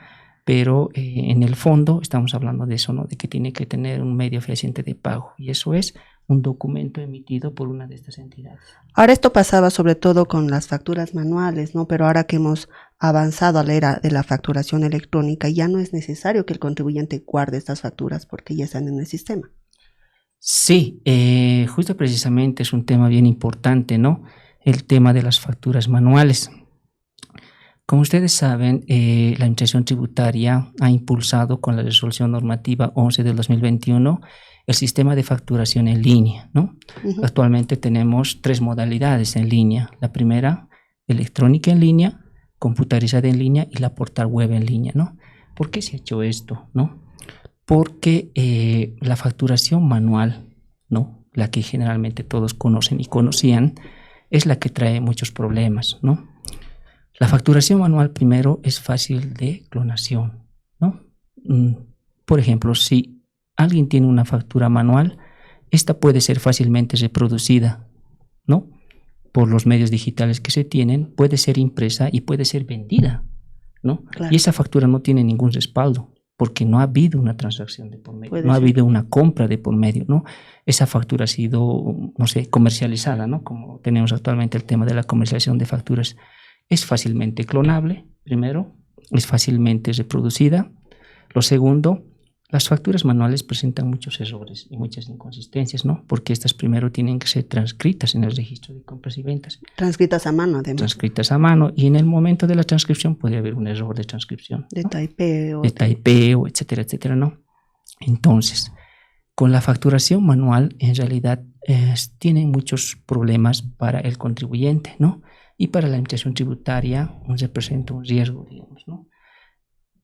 Pero en el fondo estamos hablando de eso, ¿no? De que tiene que tener un medio fehaciente de pago y eso es un documento emitido por una de estas entidades. Ahora esto pasaba sobre todo con las facturas manuales, ¿no? Pero ahora que hemos avanzado a la era de la facturación electrónica, ya no es necesario que el contribuyente guarde estas facturas porque ya están en el sistema. Sí, justo precisamente es un tema bien importante, ¿no? El tema de las facturas manuales. Como ustedes saben, la Administración Tributaria ha impulsado con la Resolución Normativa 11 del 2021 el sistema de facturación en línea, ¿no? Actualmente tenemos 3 modalidades en línea. La primera, electrónica en línea, computarizada en línea y la portal web en línea, ¿no? ¿Por qué se ha hecho esto, no? Porque la facturación manual, ¿no? La que generalmente todos conocen y conocían, es la que trae muchos problemas, ¿no? La facturación manual primero es fácil de clonación, ¿no? Por ejemplo, si alguien tiene una factura manual, esta puede ser fácilmente reproducida, ¿no? Por los medios digitales que se tienen, puede ser impresa y puede ser vendida, ¿no? Claro. Y esa factura no tiene ningún respaldo, porque no ha habido una transacción de por medio, no ha habido una compra de por medio, ¿no? Esa factura ha sido, no sé, comercializada, ¿no? Como tenemos actualmente el tema de la comercialización de facturas. Es fácilmente clonable, primero, es fácilmente reproducida. Lo segundo, las facturas manuales presentan muchos errores y muchas inconsistencias, ¿no? Porque estas primero tienen que ser transcritas en el registro de compras y ventas. Transcritas a mano, además. Transcritas a mano, y en el momento de la transcripción puede haber un error de transcripción, de ¿no? Taipeo. De Taipeo, etcétera, etcétera, ¿no? Entonces, con la facturación manual, en realidad, tienen muchos problemas para el contribuyente, ¿no? Y para la administración tributaria representa un riesgo, digamos, ¿no?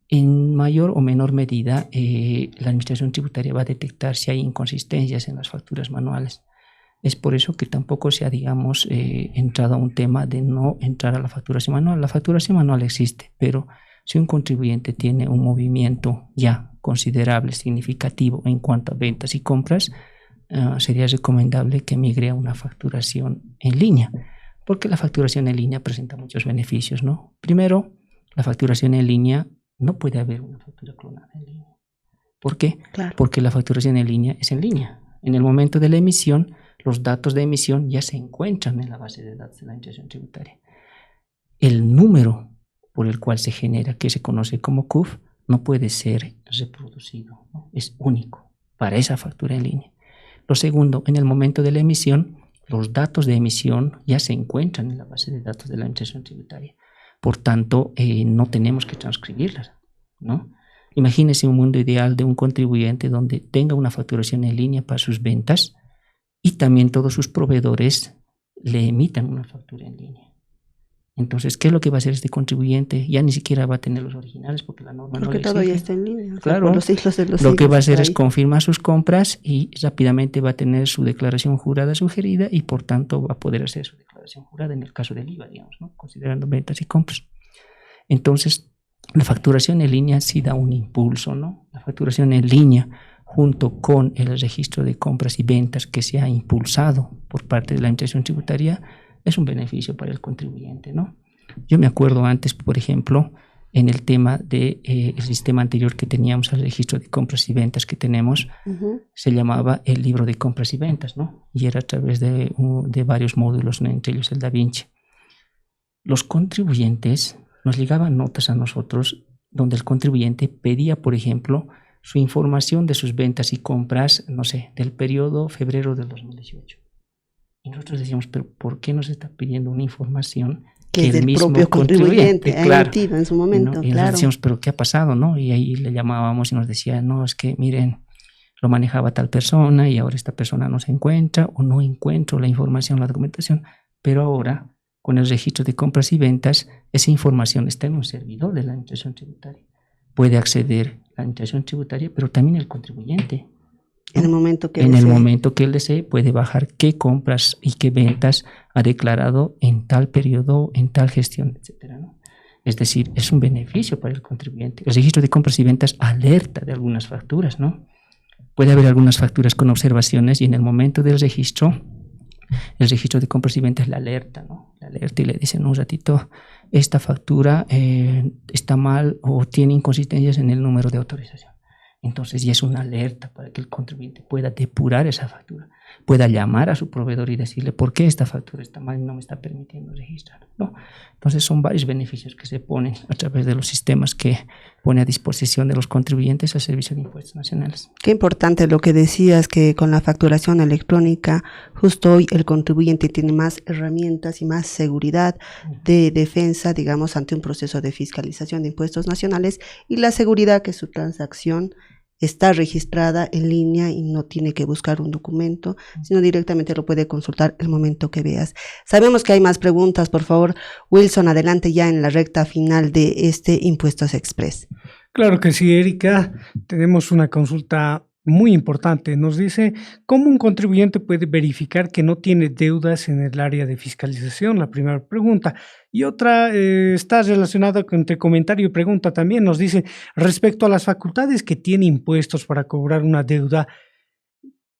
En mayor o menor medida, la administración tributaria va a detectar si hay inconsistencias en las facturas manuales. Es por eso que tampoco se ha, digamos, entrado a un tema de no entrar a la facturación manual. La facturación manual existe, pero Si un contribuyente tiene un movimiento ya considerable, significativo en cuanto a ventas y compras, sería recomendable que migre a una facturación en línea, porque la facturación en línea presenta muchos beneficios, ¿no? Primero, la facturación en línea, no puede haber una factura clonada en línea. ¿Por qué? Claro. Porque la facturación en línea es en línea. En el momento de la emisión, los datos de emisión ya se encuentran en la base de datos de la Administración Tributaria. El número por el cual se genera, que se conoce como CUF, no puede ser reproducido, ¿no? Es único para esa factura en línea. Lo segundo, en el momento de la emisión, los datos de emisión ya se encuentran en la base de datos de la Administración Tributaria. Por tanto, no tenemos que transcribirlas, ¿no? Imagínese un mundo ideal de un contribuyente donde tenga una facturación en línea para sus ventas y también todos sus proveedores le emitan una factura en línea. Entonces, ¿qué es lo que va a hacer este contribuyente? Ya ni siquiera va a tener los originales porque la norma porque no le todo exige. ya está en línea. Claro, los siglos de los lo que siglos va a hacer está es ahí. confirmar sus compras y rápidamente va a tener su declaración jurada sugerida y por tanto va a poder hacer su declaración jurada en el caso del IVA, digamos, ¿no? Considerando ventas y compras. Entonces, la facturación en línea sí da un impulso, ¿no? La facturación en línea junto con el registro de compras y ventas que se ha impulsado por parte de la Administración Tributaria es un beneficio para el contribuyente, ¿no? Yo me acuerdo antes, por ejemplo, en el tema del sistema anterior que teníamos al registro de compras y ventas que tenemos, se llamaba el libro de compras y ventas, ¿no? Y era a través de varios módulos, ¿no? Entre ellos el Da Vinci. Los contribuyentes nos llegaban notas a nosotros donde el contribuyente pedía, por ejemplo, su información de sus ventas y compras, no sé, del periodo febrero del 2018. Y nosotros decíamos, pero ¿por qué nos está pidiendo una información que es el del mismo propio contribuyente ha claro, emitido en su momento? ¿no? Y claro. nosotros decíamos, pero ¿qué ha pasado? ¿No? Y ahí le llamábamos y nos decía, no, es que miren, lo manejaba tal persona y ahora esta persona no se encuentra o no encuentro la información, la documentación, pero ahora con el registro de compras y ventas, esa información está en un servidor de la Administración Tributaria. Puede acceder la Administración Tributaria, pero también el contribuyente. En el momento que el momento que él desee, puede bajar qué compras y qué ventas ha declarado en tal periodo, en tal gestión, etcétera, ¿no? Es decir, es un beneficio para el contribuyente. El registro de compras y ventas alerta de algunas facturas, ¿no? Puede haber algunas facturas con observaciones y en el momento del registro, el registro de compras y ventas la alerta, ¿no? La alerta y le dicen un ratito, esta factura está mal o tiene inconsistencias en el número de autorización. Entonces ya es una alerta para que el contribuyente pueda depurar esa factura, pueda llamar a su proveedor y decirle por qué esta factura está mal y no me está permitiendo registrar, ¿no? Entonces son varios beneficios que se ponen a través de los sistemas que pone a disposición de los contribuyentes al Servicio de Impuestos Nacionales. Qué importante lo que decías, que con la facturación electrónica, justo hoy el contribuyente tiene más herramientas y más seguridad de defensa, digamos, ante un proceso de fiscalización de impuestos nacionales y la seguridad que su transacción está registrada en línea y no tiene que buscar un documento, sino directamente lo puede consultar el momento que veas. Sabemos que hay más preguntas, por favor, Wilson, adelante ya en la recta final de este Impuestos Express. Claro que sí, Erika, tenemos una consulta muy importante. Nos dice, ¿cómo un contribuyente puede verificar que no tiene deudas en el área de fiscalización? La primera pregunta. Y otra está relacionada entre comentario y pregunta también. Nos dice, respecto a las facultades que tiene impuestos para cobrar una deuda,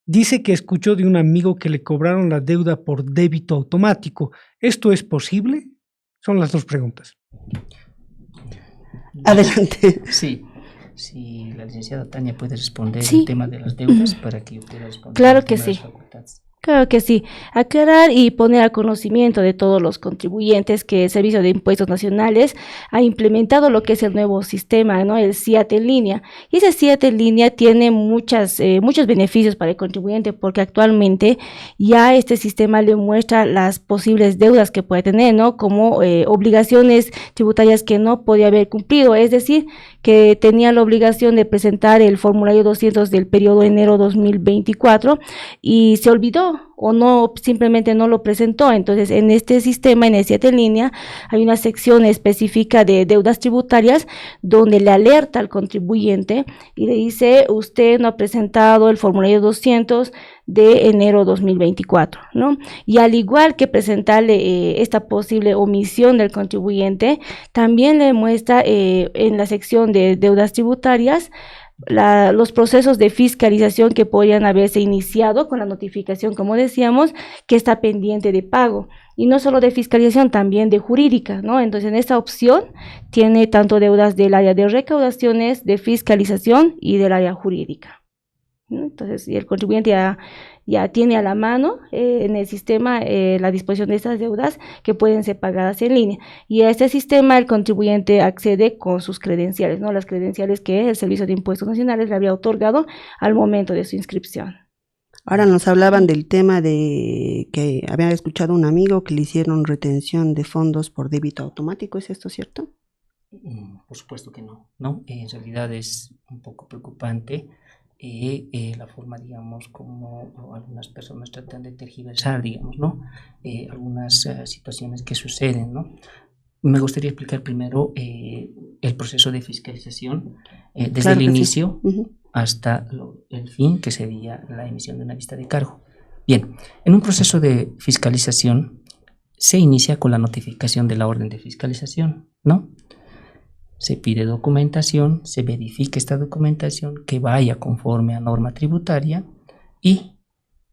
dice que escuchó de un amigo que le cobraron la deuda por débito automático. ¿Esto es posible? Son las dos preguntas. Adelante. Sí. Si la licenciada Tania puede responder Sí. el tema de las deudas para que yo pueda responder. Claro el que tema de sí. las facultades. Claro que sí. Aclarar y poner a conocimiento de todos los contribuyentes que el Servicio de Impuestos Nacionales ha implementado lo que es el nuevo sistema, ¿no? El SIAT en línea. Y ese SIAT en línea tiene muchos beneficios para el contribuyente porque actualmente ya este sistema le muestra las posibles deudas que puede tener, ¿no? Como obligaciones tributarias que no podía haber cumplido. Es decir, que tenía la obligación de presentar el formulario 200 del periodo enero 2024 y se olvidó o no, simplemente no lo presentó. Entonces, en este sistema, en el 7 en línea, hay una sección específica de deudas tributarias donde le alerta al contribuyente y le dice, usted no ha presentado el formulario 200 de enero 2024, ¿no? Y al igual que presentarle esta posible omisión del contribuyente, también le muestra en la sección de deudas tributarias los procesos de fiscalización que podrían haberse iniciado con la notificación, como decíamos, que está pendiente de pago. Y no solo de fiscalización, también de jurídica, ¿no? Entonces, en esta opción tiene tanto deudas del área de recaudaciones, de fiscalización y del área jurídica, ¿no? Entonces, y el contribuyente ya tiene a la mano en el sistema la disposición de estas deudas que pueden ser pagadas en línea. Y a este sistema el contribuyente accede con sus credenciales, ¿no? Las credenciales que el Servicio de Impuestos Nacionales le había otorgado al momento de su inscripción. Ahora nos hablaban del tema de que habían escuchado un amigo que le hicieron retención de fondos por débito automático. ¿Es esto cierto? Por supuesto que no, ¿no? En realidad es un poco preocupante la forma, digamos, como algunas personas tratan de tergiversar, digamos, ¿no? Algunas situaciones que suceden, ¿no? Me gustaría explicar primero el proceso de fiscalización desde Claro el que sí. inicio hasta el fin, que sería la emisión de una vista de cargo. Bien, en un proceso de fiscalización se inicia con la notificación de la orden de fiscalización, ¿no? Se pide documentación, se verifica esta documentación que vaya conforme a norma tributaria y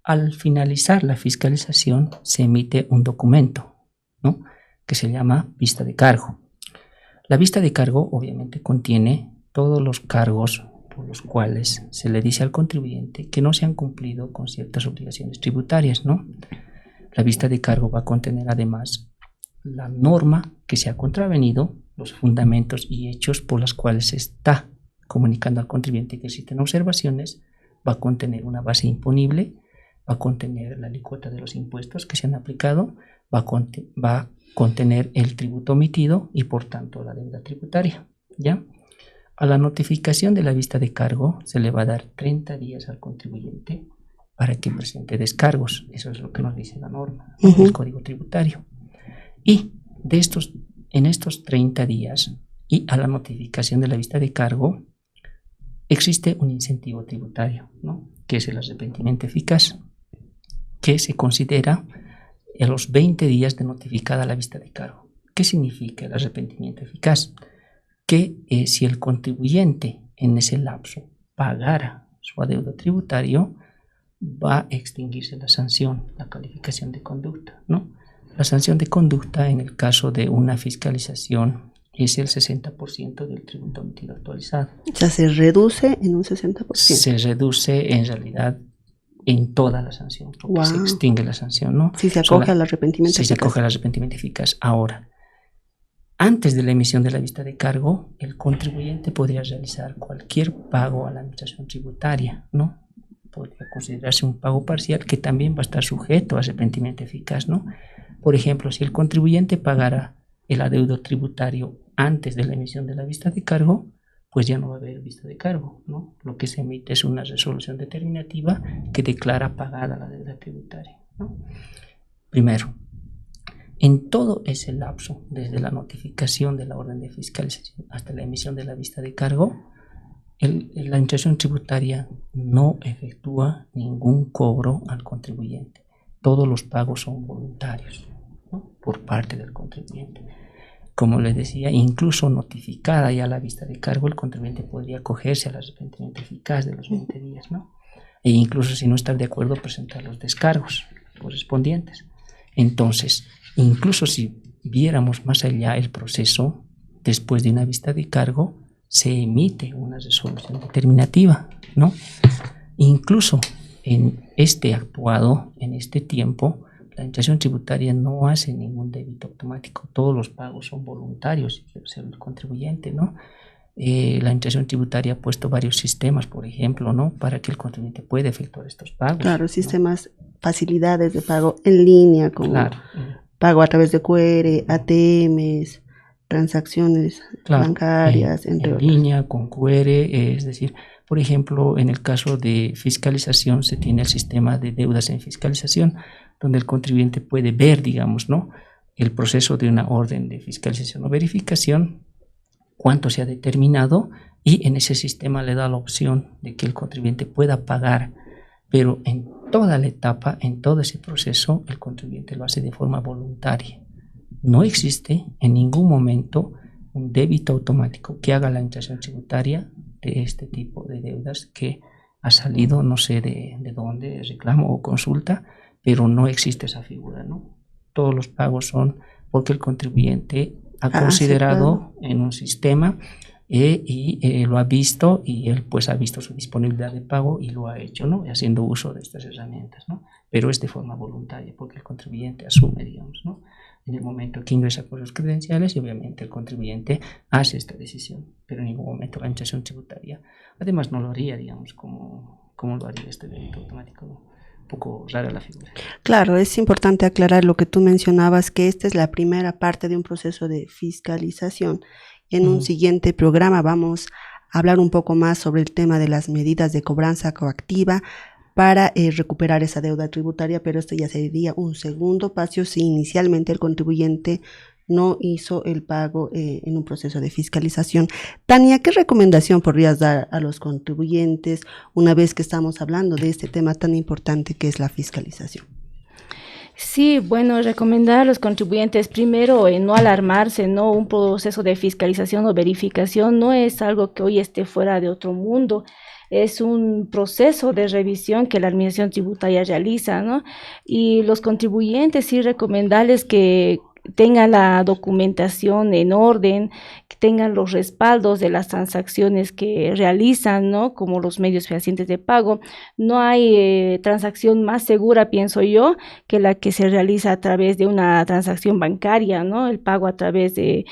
al finalizar la fiscalización se emite un documento, ¿no? Que se llama vista de cargo. La vista de cargo obviamente contiene todos los cargos por los cuales se le dice al contribuyente que no se han cumplido con ciertas obligaciones tributarias, ¿no? La vista de cargo va a contener además la norma que se ha contravenido, los fundamentos y hechos por los cuales se está comunicando al contribuyente que existen observaciones, va a contener una base imponible, va a contener la alícuota de los impuestos que se han aplicado, va a contener el tributo omitido y por tanto la deuda tributaria, ¿ya? A la notificación de la vista de cargo se le va a dar 30 días al contribuyente para que presente descargos. Eso es lo que nos dice la norma, el Código Tributario. Y en estos 30 días y a la notificación de la vista de cargo existe un incentivo tributario, ¿no? Que es el arrepentimiento eficaz, que se considera en los 20 días de notificada la vista de cargo. ¿Qué significa el arrepentimiento eficaz? Que si el contribuyente en ese lapso pagara su adeudo tributario, va a extinguirse la sanción, la calificación de conducta, ¿no? La sanción de conducta en el caso de una fiscalización es el 60% del tributo omitido actualizado. O sea, se reduce en un 60%. Se reduce en realidad en toda la sanción, porque se extingue la sanción, ¿no? Si se acoge al arrepentimiento eficaz. Si se acoge al arrepentimiento eficaz. Ahora, antes de la emisión de la vista de cargo, el contribuyente podría realizar cualquier pago a la administración tributaria, ¿no? Podría considerarse un pago parcial que también va a estar sujeto a arrepentimiento eficaz, ¿no? Por ejemplo, si el contribuyente pagara el adeudo tributario antes de la emisión de la vista de cargo, pues ya no va a haber vista de cargo, ¿no? Lo que se emite es una resolución determinativa que declara pagada la deuda tributaria, ¿no? Primero, en todo ese lapso, desde la notificación de la orden de fiscalización hasta la emisión de la vista de cargo, la administración tributaria no efectúa ningún cobro al contribuyente. Todos los pagos son voluntarios, ¿no? Por parte del contribuyente. Como les decía, incluso notificada ya la vista de cargo, el contribuyente podría acogerse al arrepentimiento eficaz de los 20 días, ¿no? E incluso si no está de acuerdo, presentar los descargos correspondientes. Entonces, incluso si viéramos más allá el proceso, después de una vista de cargo, se emite una resolución determinativa, ¿no? Incluso en este actuado, en este tiempo, la administración tributaria no hace ningún débito automático. Todos los pagos son voluntarios, el contribuyente, ¿no? La administración tributaria ha puesto varios sistemas, por ejemplo, ¿no? Para que el contribuyente pueda efectuar estos pagos. Claro, sistemas, ¿no? Facilidades de pago en línea, como pago a través de QR, ATMs, transacciones bancarias, entre en otros. línea, con QR, es decir, Por ejemplo, en el caso de fiscalización se tiene el sistema de deudas en fiscalización, donde el contribuyente puede ver, digamos, ¿no?, el proceso de una orden de fiscalización o verificación, cuánto se ha determinado, y en ese sistema le da la opción de que el contribuyente pueda pagar, pero en toda la etapa, en todo ese proceso, el contribuyente lo hace de forma voluntaria. No existe en ningún momento un débito automático que haga la administración tributaria de este tipo de deudas que ha salido, no sé de dónde, reclamo o consulta, pero no existe esa figura, ¿no? Todos los pagos son porque el contribuyente ha considerado en un sistema y lo ha visto, y él pues ha visto su disponibilidad de pago y lo ha hecho, ¿no?, haciendo uso de estas herramientas, ¿no? Pero es de forma voluntaria porque el contribuyente asume, digamos, ¿no?, en el momento que ingresa por sus credenciales, y obviamente el contribuyente hace esta decisión, pero en ningún momento la administración tributaria, además, no lo haría, digamos, como lo haría este débito automático, ¿no? Un poco rara la figura. Claro, es importante aclarar lo que tú mencionabas, que esta es la primera parte de un proceso de fiscalización. En un siguiente programa vamos a hablar un poco más sobre el tema de las medidas de cobranza coactiva para recuperar esa deuda tributaria, pero esto ya sería un segundo paso si inicialmente el contribuyente no hizo el pago en un proceso de fiscalización. Tania, ¿qué recomendación podrías dar a los contribuyentes una vez que estamos hablando de este tema tan importante que es la fiscalización? Sí, bueno, recomendar a los contribuyentes primero no alarmarse, ¿no? Un proceso de fiscalización o verificación no es algo que hoy esté fuera de otro mundo. Es un proceso de revisión que la administración tributaria realiza, ¿no? Y los contribuyentes sí recomendarles que tengan la documentación en orden, que tengan los respaldos de las transacciones que realizan, ¿no?, como los medios fehacientes de pago. No hay transacción más segura, pienso yo, que la que se realiza a través de una transacción bancaria, ¿no?, el pago a través de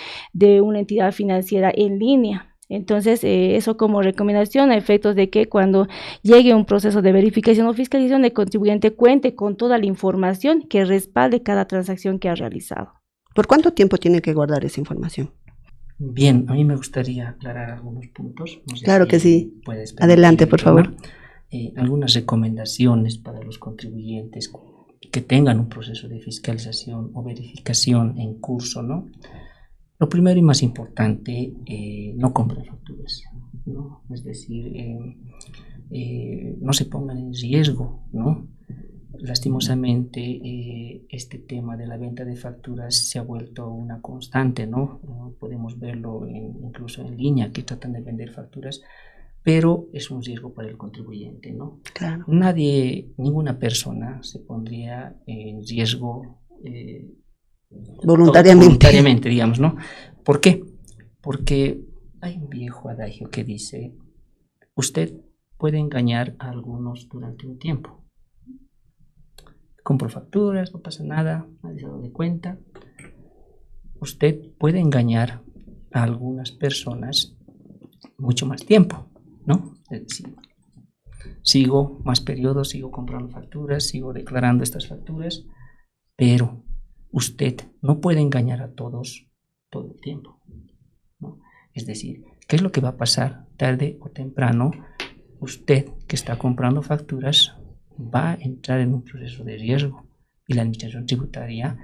una entidad financiera en línea. Entonces, eso como recomendación a efectos de que cuando llegue un proceso de verificación o fiscalización, el contribuyente cuente con toda la información que respalde cada transacción que ha realizado. ¿Por cuánto tiempo tiene que guardar esa información? Bien, a mí me gustaría aclarar algunos puntos. No sé claro si que sí. Adelante, por favor. Algunas recomendaciones para los contribuyentes que tengan un proceso de fiscalización o verificación en curso, ¿no? Lo primero y más importante, no compren facturas, ¿no? Es decir, no se pongan en riesgo, ¿no? Lastimosamente, este tema de la venta de facturas se ha vuelto una constante, ¿no? Podemos verlo incluso en línea, que tratan de vender facturas, pero es un riesgo para el contribuyente, ¿no? Claro. Ninguna persona se pondría en riesgo voluntariamente, digamos, ¿no? ¿Por qué? Porque hay un viejo adagio que dice: usted puede engañar a algunos durante un tiempo. Compro facturas, no pasa nada, nadie se da de cuenta. Usted puede engañar a algunas personas mucho más tiempo, ¿no? Es decir, sigo más periodos, sigo comprando facturas, sigo declarando estas facturas, pero usted no puede engañar a todos todo el tiempo, ¿no? Es decir, ¿qué es lo que va a pasar? Tarde o temprano, usted que está comprando facturas va a entrar en un proceso de riesgo, y la administración tributaria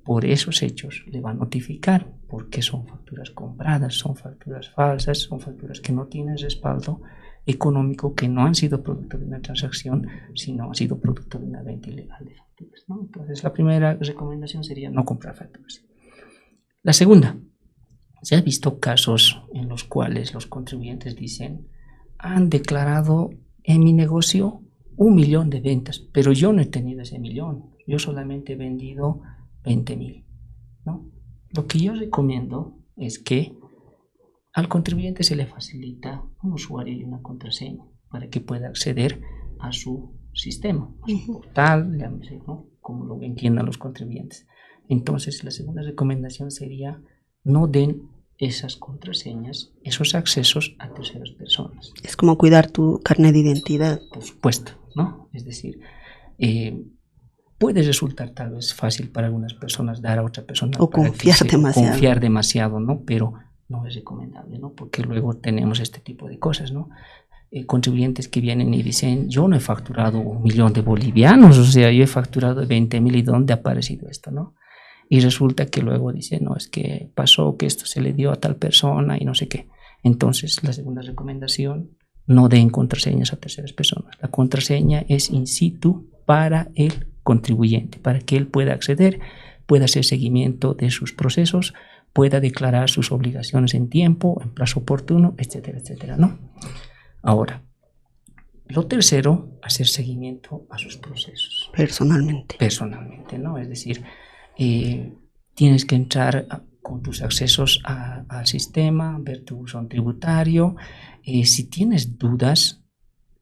por esos hechos le va a notificar, porque son facturas compradas, son facturas falsas, son facturas que no tienen respaldo económico, que no han sido producto de una transacción, sino han sido producto de una venta ilegal de facturas, ¿no? Entonces, la primera recomendación sería no comprar facturas. La segunda, se han visto casos en los cuales los contribuyentes dicen: han declarado en mi negocio 1 millón de ventas, pero yo no he tenido ese millón, yo solamente he vendido 20,000, ¿no? Lo que yo recomiendo es que al contribuyente se le facilita un usuario y una contraseña para que pueda acceder a su sistema, a su portal, ¿no?, como lo entiendan los contribuyentes. Entonces, la segunda recomendación sería: no den esas contraseñas, esos accesos a terceras personas. Es como cuidar tu carnet de identidad. Por supuesto, ¿no? Es decir, puede resultar tal vez fácil para algunas personas dar a otra persona o confiar demasiado, ¿no? Pero no es recomendable, ¿no? Porque luego tenemos este tipo de cosas, ¿no? contribuyentes que vienen y dicen, yo no he facturado 1 millón de bolivianos, o sea, yo he facturado 20.000 y ¿dónde ha aparecido esto, no? Y resulta que luego dice, no, es que pasó que esto se le dio a tal persona y no sé qué. Entonces, la segunda recomendación, no den contraseñas a terceras personas. La contraseña es in situ para el contribuyente, para que él pueda acceder, pueda hacer seguimiento de sus procesos, pueda declarar sus obligaciones en tiempo, en plazo oportuno, etcétera, etcétera, ¿no? Ahora, lo tercero, hacer seguimiento a sus procesos. Personalmente, ¿no? Es decir, tienes que entrar con tus accesos al sistema, ver tu buzón tributario. Si tienes dudas,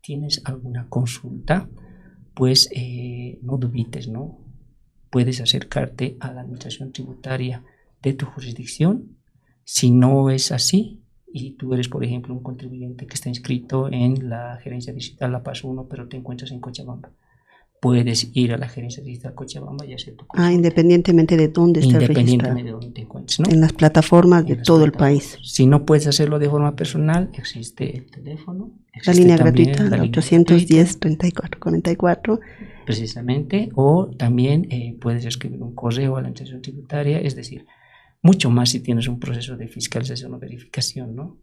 tienes alguna consulta, pues no dudes, ¿no? Puedes acercarte a la administración tributaria de tu jurisdicción. Si no es así, y tú eres, por ejemplo, un contribuyente que está inscrito en la gerencia digital La Paz 1, pero te encuentras en Cochabamba, puedes ir a la gerencia digital Cochabamba y hacer tu consulta. Independientemente de dónde estés registrado. Independientemente de dónde te encuentres, ¿no? En las plataformas de todo el país. Si no puedes hacerlo de forma personal, existe el teléfono. La línea gratuita, la 810-3444. Precisamente, o también puedes escribir un correo a la administración tributaria, es decir, mucho más si tienes un proceso de fiscalización o verificación, ¿no?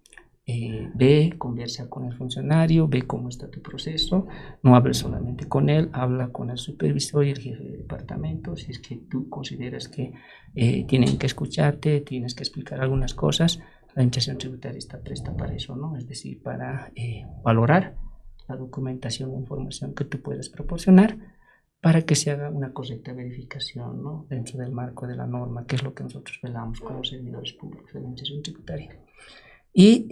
Ve, conversa con el funcionario, ve cómo está tu proceso, no hables solamente con él, habla con el supervisor y el jefe de departamento, si es que tú consideras que tienen que escucharte, tienes que explicar algunas cosas, la administración tributaria está presta para eso, ¿no? Es decir, para valorar la documentación o información que tú puedas proporcionar para que se haga una correcta verificación, ¿no? Dentro del marco de la norma, que es lo que nosotros velamos como servidores públicos de la administración tributaria. Y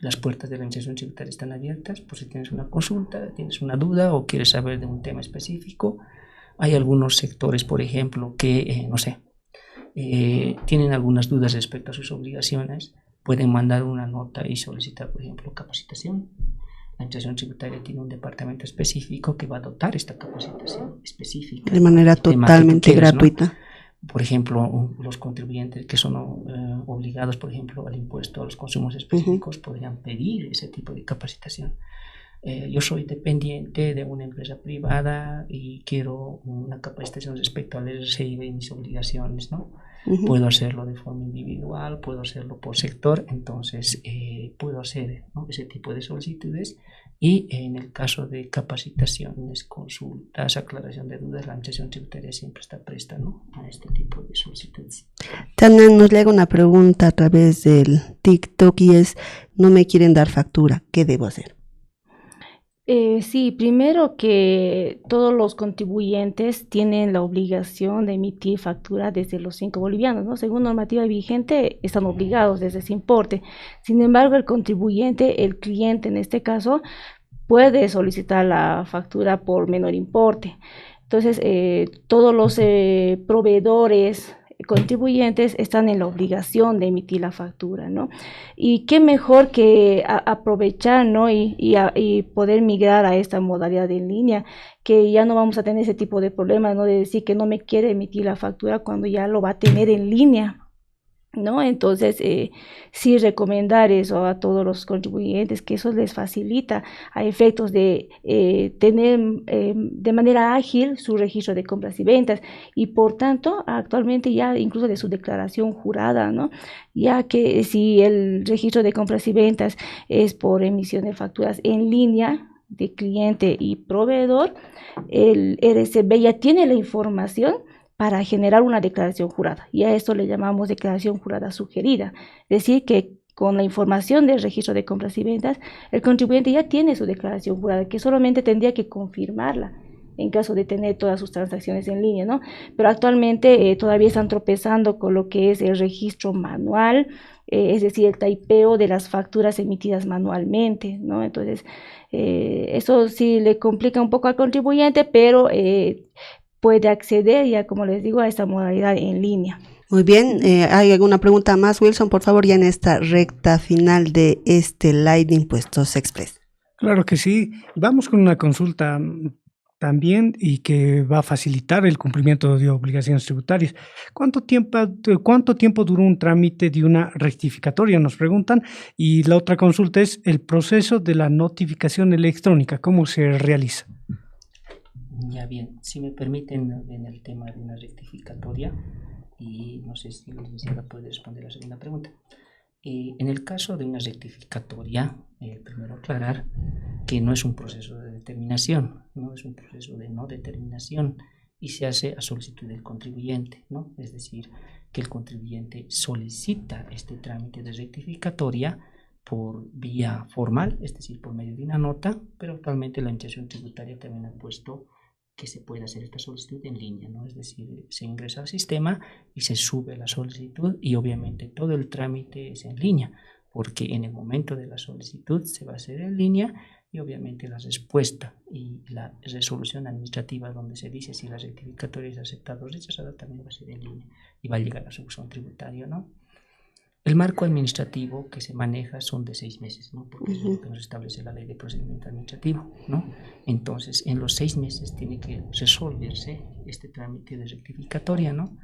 las puertas de la administración tributaria están abiertas por si tienes una consulta, tienes una duda o quieres saber de un tema específico. Hay algunos sectores, por ejemplo, que, tienen algunas dudas respecto a sus obligaciones, pueden mandar una nota y solicitar, por ejemplo, capacitación. La administración tributaria tiene un departamento específico que va a dotar esta capacitación específica. De manera totalmente gratuita. ¿No? Por ejemplo, los contribuyentes que son obligados, por ejemplo, al impuesto a los consumos específicos, podrían pedir ese tipo de capacitación. Yo soy dependiente de una empresa privada y quiero una capacitación respecto al RCI y mis obligaciones, ¿no? Puedo hacerlo de forma individual, puedo hacerlo por sector, entonces puedo hacer, ¿no?, ese tipo de solicitudes. Y en el caso de capacitaciones, consultas, aclaración de dudas, la administración tributaria siempre está presta, ¿no?, a este tipo de solicitudes. Tania nos llega una pregunta a través del TikTok y es, no me quieren dar factura, ¿qué debo hacer? Sí, primero que todos los contribuyentes tienen la obligación de emitir factura desde los 5 bolivianos, ¿no? Según normativa vigente, están obligados desde ese importe. Sin embargo, el contribuyente, el cliente en este caso, puede solicitar la factura por menor importe. Entonces, todos los proveedores contribuyentes están en la obligación de emitir la factura, ¿no? Y qué mejor que aprovechar, ¿no?, y poder migrar a esta modalidad en línea, que ya no vamos a tener ese tipo de problemas, ¿no?, de decir que no me quiere emitir la factura cuando ya lo va a tener en línea, ¿no? Entonces, sí recomendar eso a todos los contribuyentes, que eso les facilita a efectos de tener de manera ágil su registro de compras y ventas y por tanto actualmente ya incluso de su declaración jurada, ¿no? Ya que si el registro de compras y ventas es por emisión de facturas en línea de cliente y proveedor, el RCB ya tiene la información para generar una declaración jurada, y a esto le llamamos declaración jurada sugerida, es decir que con la información del registro de compras y ventas, el contribuyente ya tiene su declaración jurada, que solamente tendría que confirmarla en caso de tener todas sus transacciones en línea, ¿no? Pero actualmente todavía están tropezando con lo que es el registro manual, es decir, el taipeo de las facturas emitidas manualmente, ¿no? Entonces, eso sí le complica un poco al contribuyente, pero puede acceder ya, como les digo, a esta modalidad en línea. Muy bien, ¿hay alguna pregunta más, Wilson? Por favor, ya en esta recta final de este live de Impuestos Express. Claro que sí. Vamos con una consulta también y que va a facilitar el cumplimiento de obligaciones tributarias. ¿Cuánto tiempo dura un trámite de una rectificatoria? Nos preguntan. Y la otra consulta es el proceso de la notificación electrónica, ¿cómo se realiza? Ya bien, si me permiten en el tema de una rectificatoria, y no sé si la licenciada puede responder la segunda pregunta. En el caso de una rectificatoria, primero aclarar que no es un proceso de determinación, no es un proceso de no determinación y se hace a solicitud del contribuyente, ¿no? Es decir, que el contribuyente solicita este trámite de rectificatoria por vía formal, es decir, por medio de una nota, pero actualmente la Administración Tributaria también ha puesto que se puede hacer esta solicitud en línea, ¿no? Es decir, se ingresa al sistema y se sube la solicitud y obviamente todo el trámite es en línea, porque en el momento de la solicitud se va a hacer en línea y obviamente la respuesta y la resolución administrativa donde se dice si la rectificatoria es aceptada o rechazada también va a ser en línea y va a llegar a su buzón tributario, ¿no? El marco administrativo que se maneja son de 6 meses, ¿no? Porque es lo que nos establece la ley de procedimiento administrativo, ¿no? Entonces, en los 6 meses tiene que resolverse este trámite de rectificatoria, ¿no?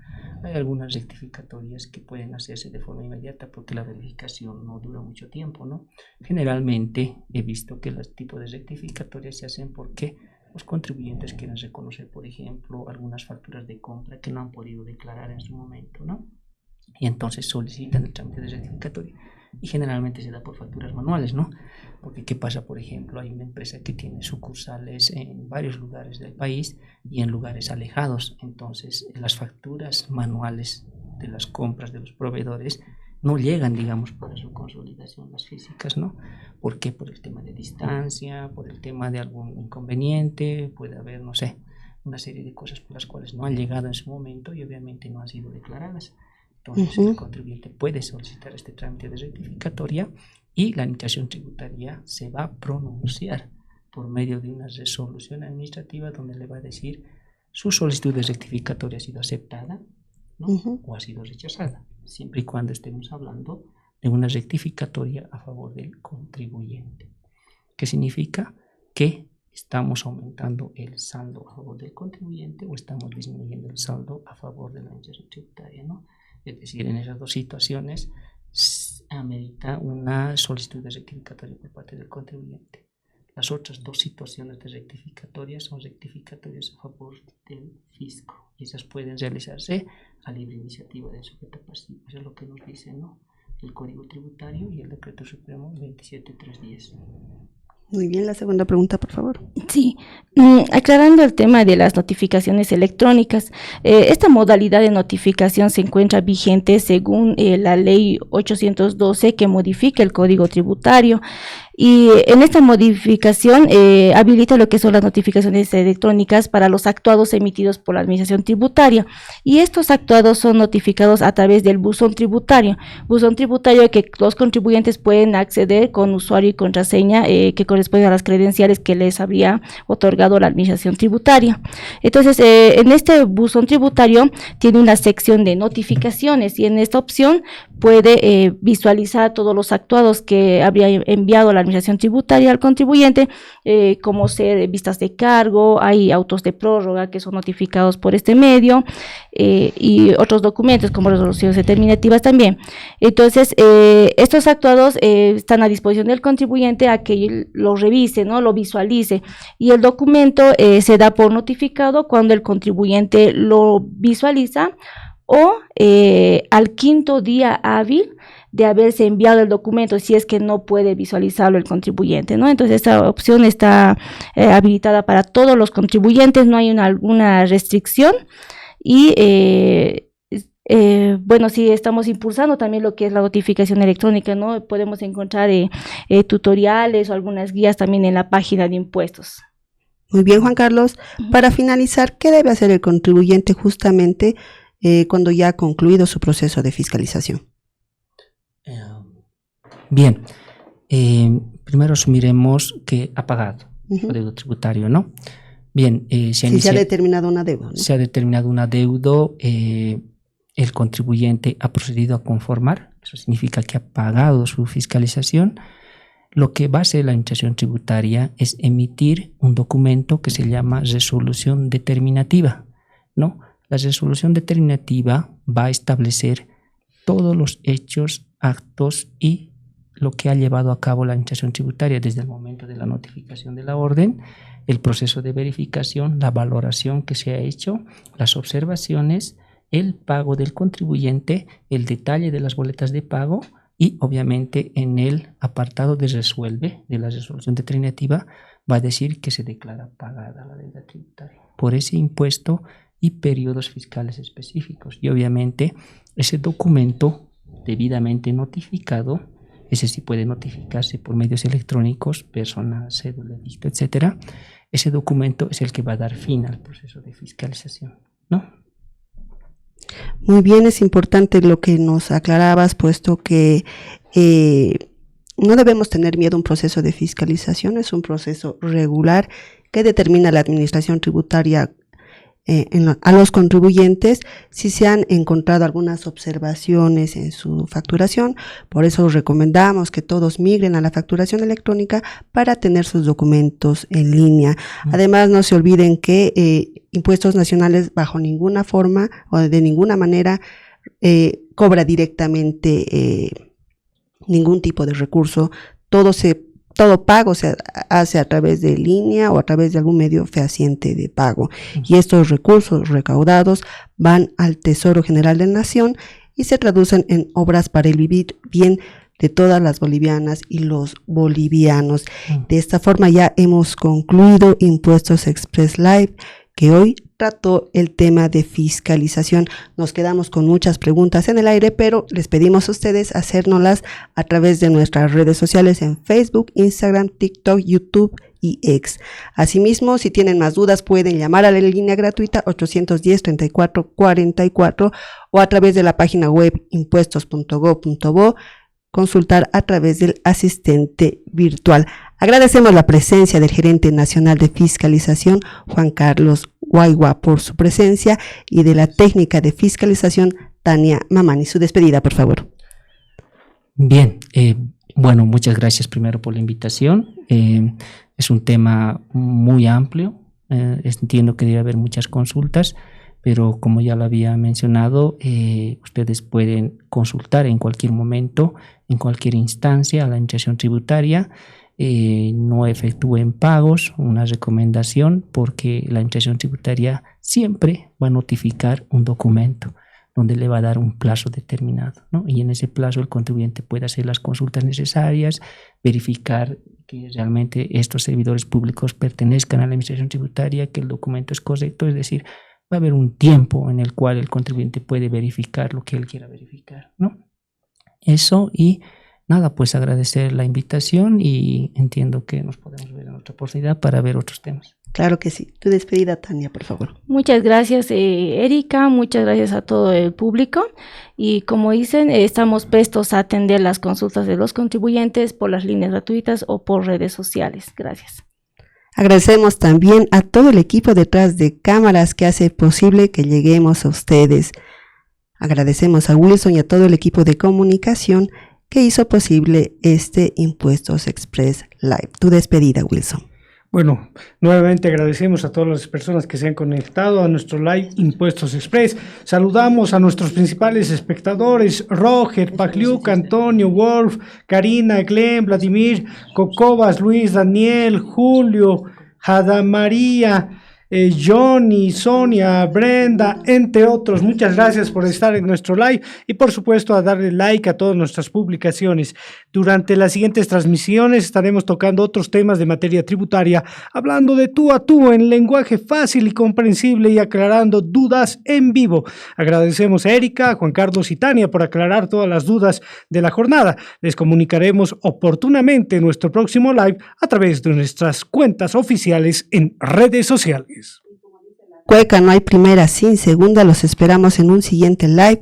Hay algunas rectificatorias que pueden hacerse de forma inmediata porque la verificación no dura mucho tiempo, ¿no? Generalmente he visto que los tipos de rectificatorias se hacen porque los contribuyentes quieren reconocer, por ejemplo, algunas facturas de compra que no han podido declarar en su momento, ¿no? Y entonces solicitan el trámite de rectificatoria y generalmente se da por facturas manuales, ¿no? Porque ¿qué pasa? Por ejemplo, hay una empresa que tiene sucursales en varios lugares del país y en lugares alejados, entonces las facturas manuales de las compras de los proveedores no llegan, digamos, para su consolidación las físicas, ¿no? ¿Por qué? Por el tema de distancia, por el tema de algún inconveniente, puede haber, no sé, una serie de cosas por las cuales no han llegado en su momento y obviamente no han sido declaradas. Entonces el contribuyente puede solicitar este trámite de rectificatoria y la Administración Tributaria se va a pronunciar por medio de una resolución administrativa donde le va a decir su solicitud de rectificatoria ha sido aceptada, ¿no? O ha sido rechazada, siempre y cuando estemos hablando de una rectificatoria a favor del contribuyente. ¿Qué significa? Que estamos aumentando el saldo a favor del contribuyente o estamos disminuyendo el saldo a favor de la Administración Tributaria, ¿no? Es decir, en esas dos situaciones amerita una solicitud de rectificatoria por parte del contribuyente. Las otras dos situaciones de rectificatoria son rectificatorias a favor del fisco y esas pueden realizarse a libre iniciativa del sujeto pasivo. Eso es lo que nos dice, ¿no? El Código Tributario y el Decreto Supremo 27310. Muy bien, la segunda pregunta, por favor. Sí, aclarando el tema de las notificaciones electrónicas, esta modalidad de notificación se encuentra vigente según la ley 812 que modifica el Código Tributario. Y en esta modificación habilita lo que son las notificaciones electrónicas para los actuados emitidos por la Administración Tributaria. Y estos actuados son notificados a través del buzón tributario que los contribuyentes pueden acceder con usuario y contraseña que corresponden a las credenciales que les habría otorgado la Administración Tributaria. Entonces, en este buzón tributario tiene una sección de notificaciones y en esta opción puede visualizar todos los actuados que habría enviado la Administración Tributaria al contribuyente, como ser vistas de cargo, hay autos de prórroga que son notificados por este medio y otros documentos como resoluciones determinativas también. Entonces, estos actuados están a disposición del contribuyente a que lo revise, ¿no? Lo visualice y el documento se da por notificado cuando el contribuyente lo visualiza o al 5º día hábil de haberse enviado el documento, si es que no puede visualizarlo el contribuyente, ¿no? Entonces esta opción está habilitada para todos los contribuyentes, no hay alguna restricción y bueno, sí estamos impulsando también lo que es la notificación electrónica, ¿no? Podemos encontrar tutoriales o algunas guías también en la página de impuestos. Muy bien, Juan Carlos. Para finalizar, ¿qué debe hacer el contribuyente justamente cuando ya ha concluido su proceso de fiscalización? Bien, primero asumiremos que ha pagado el adeudo tributario, ¿no? Bien, se ha determinado una deuda, ¿no? Se ha determinado un adeudo, el contribuyente ha procedido a conformar, eso significa que ha pagado su fiscalización. lo que va a hacer la Administración Tributaria es emitir un documento que se llama resolución determinativa, ¿no? La resolución determinativa va a establecer todos los hechos, actos y lo que ha llevado a cabo la Administración Tributaria desde el momento de la notificación de la orden, el proceso de verificación, la valoración que se ha hecho, las observaciones, el pago del contribuyente, el detalle de las boletas de pago y obviamente en el apartado de resuelve de la resolución determinativa va a decir que se declara pagada la deuda tributaria por ese impuesto y periodos fiscales específicos. Y obviamente ese documento debidamente notificado, ese sí puede notificarse por medios electrónicos, persona, cédula, dígito, etcétera. Ese documento es el que va a dar fin al proceso de fiscalización, ¿no? Muy bien, es importante lo que nos aclarabas, puesto que no debemos tener miedo a un proceso de fiscalización, es un proceso regular que determina la Administración Tributaria a los contribuyentes si se han encontrado algunas observaciones en su facturación. Por eso recomendamos que todos migren a la facturación electrónica para tener sus documentos en línea. Además, no se olviden que Impuestos Nacionales bajo ninguna forma o de ninguna manera cobra directamente ningún tipo de recurso. Todo pago se hace a través de línea o a través de algún medio fehaciente de pago. Y estos recursos recaudados van al Tesoro General de la Nación y se traducen en obras para el vivir bien de todas las bolivianas y los bolivianos. De esta forma ya hemos concluido Impuestos Express Live, que hoy trató el tema de fiscalización. Nos quedamos con muchas preguntas en el aire, pero les pedimos a ustedes hacérnoslas a través de nuestras redes sociales en Facebook, Instagram, TikTok, YouTube y X. Asimismo, si tienen más dudas, pueden llamar a la línea gratuita 810-3444 o a través de la página web impuestos.go.bo, consultar a través del asistente virtual. Agradecemos la presencia del gerente nacional de fiscalización, Juan Carlos Guaigua, por su presencia, y de la técnica de fiscalización, Tania Mamani. Su despedida, por favor. Bien, bueno, muchas gracias primero por la invitación. Es un tema muy amplio, entiendo que debe haber muchas consultas, pero como ya lo había mencionado, ustedes pueden consultar en cualquier momento, en cualquier instancia a la Administración Tributaria. No efectúen pagos, una recomendación, porque la Administración Tributaria siempre va a notificar un documento donde le va a dar un plazo determinado, ¿no? Y en ese plazo el contribuyente puede hacer las consultas necesarias, verificar que realmente estos servidores públicos pertenezcan a la Administración Tributaria, que el documento es correcto, es decir, va a haber un tiempo en el cual el contribuyente puede verificar lo que él quiera verificar, ¿no? Eso, y nada, pues agradecer la invitación y entiendo que nos podemos ver en otra oportunidad para ver otros temas. Claro que sí. Tu despedida, Tania, por favor. Muchas gracias, Erika, muchas gracias a todo el público, y como dicen, estamos prestos a atender las consultas de los contribuyentes por las líneas gratuitas o por redes sociales. Gracias. Agradecemos también a todo el equipo detrás de cámaras que hace posible que lleguemos a ustedes. Agradecemos a Wilson y a todo el equipo de comunicación que hizo posible este Impuestos Express Live. Tu despedida, Wilson. Bueno, nuevamente agradecemos a todas las personas que se han conectado a nuestro live Impuestos Express. Saludamos a nuestros principales espectadores: Roger, Pagliuc, Antonio, Wolf, Karina, Glenn, Vladimir, Cocobas, Luis, Daniel, Julio, Jada María, Johnny, Sonia, Brenda, entre otros. Muchas gracias por estar en nuestro live y por supuesto a darle like a todas nuestras publicaciones. Durante las siguientes transmisiones estaremos tocando otros temas de materia tributaria, hablando de tú a tú en lenguaje fácil y comprensible y aclarando dudas en vivo. Agradecemos a Erika, Juan Carlos y Tania por aclarar todas las dudas de la jornada. Les comunicaremos oportunamente nuestro próximo live a través de nuestras cuentas oficiales en redes sociales. Cueca, no hay primera sin segunda. Los esperamos en un siguiente live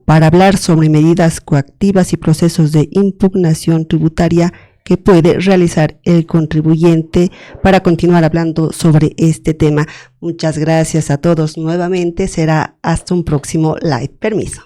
para hablar sobre medidas coactivas y procesos de impugnación tributaria que puede realizar el contribuyente, para continuar hablando sobre este tema. Muchas gracias a todos nuevamente. Será hasta un próximo live. Permiso.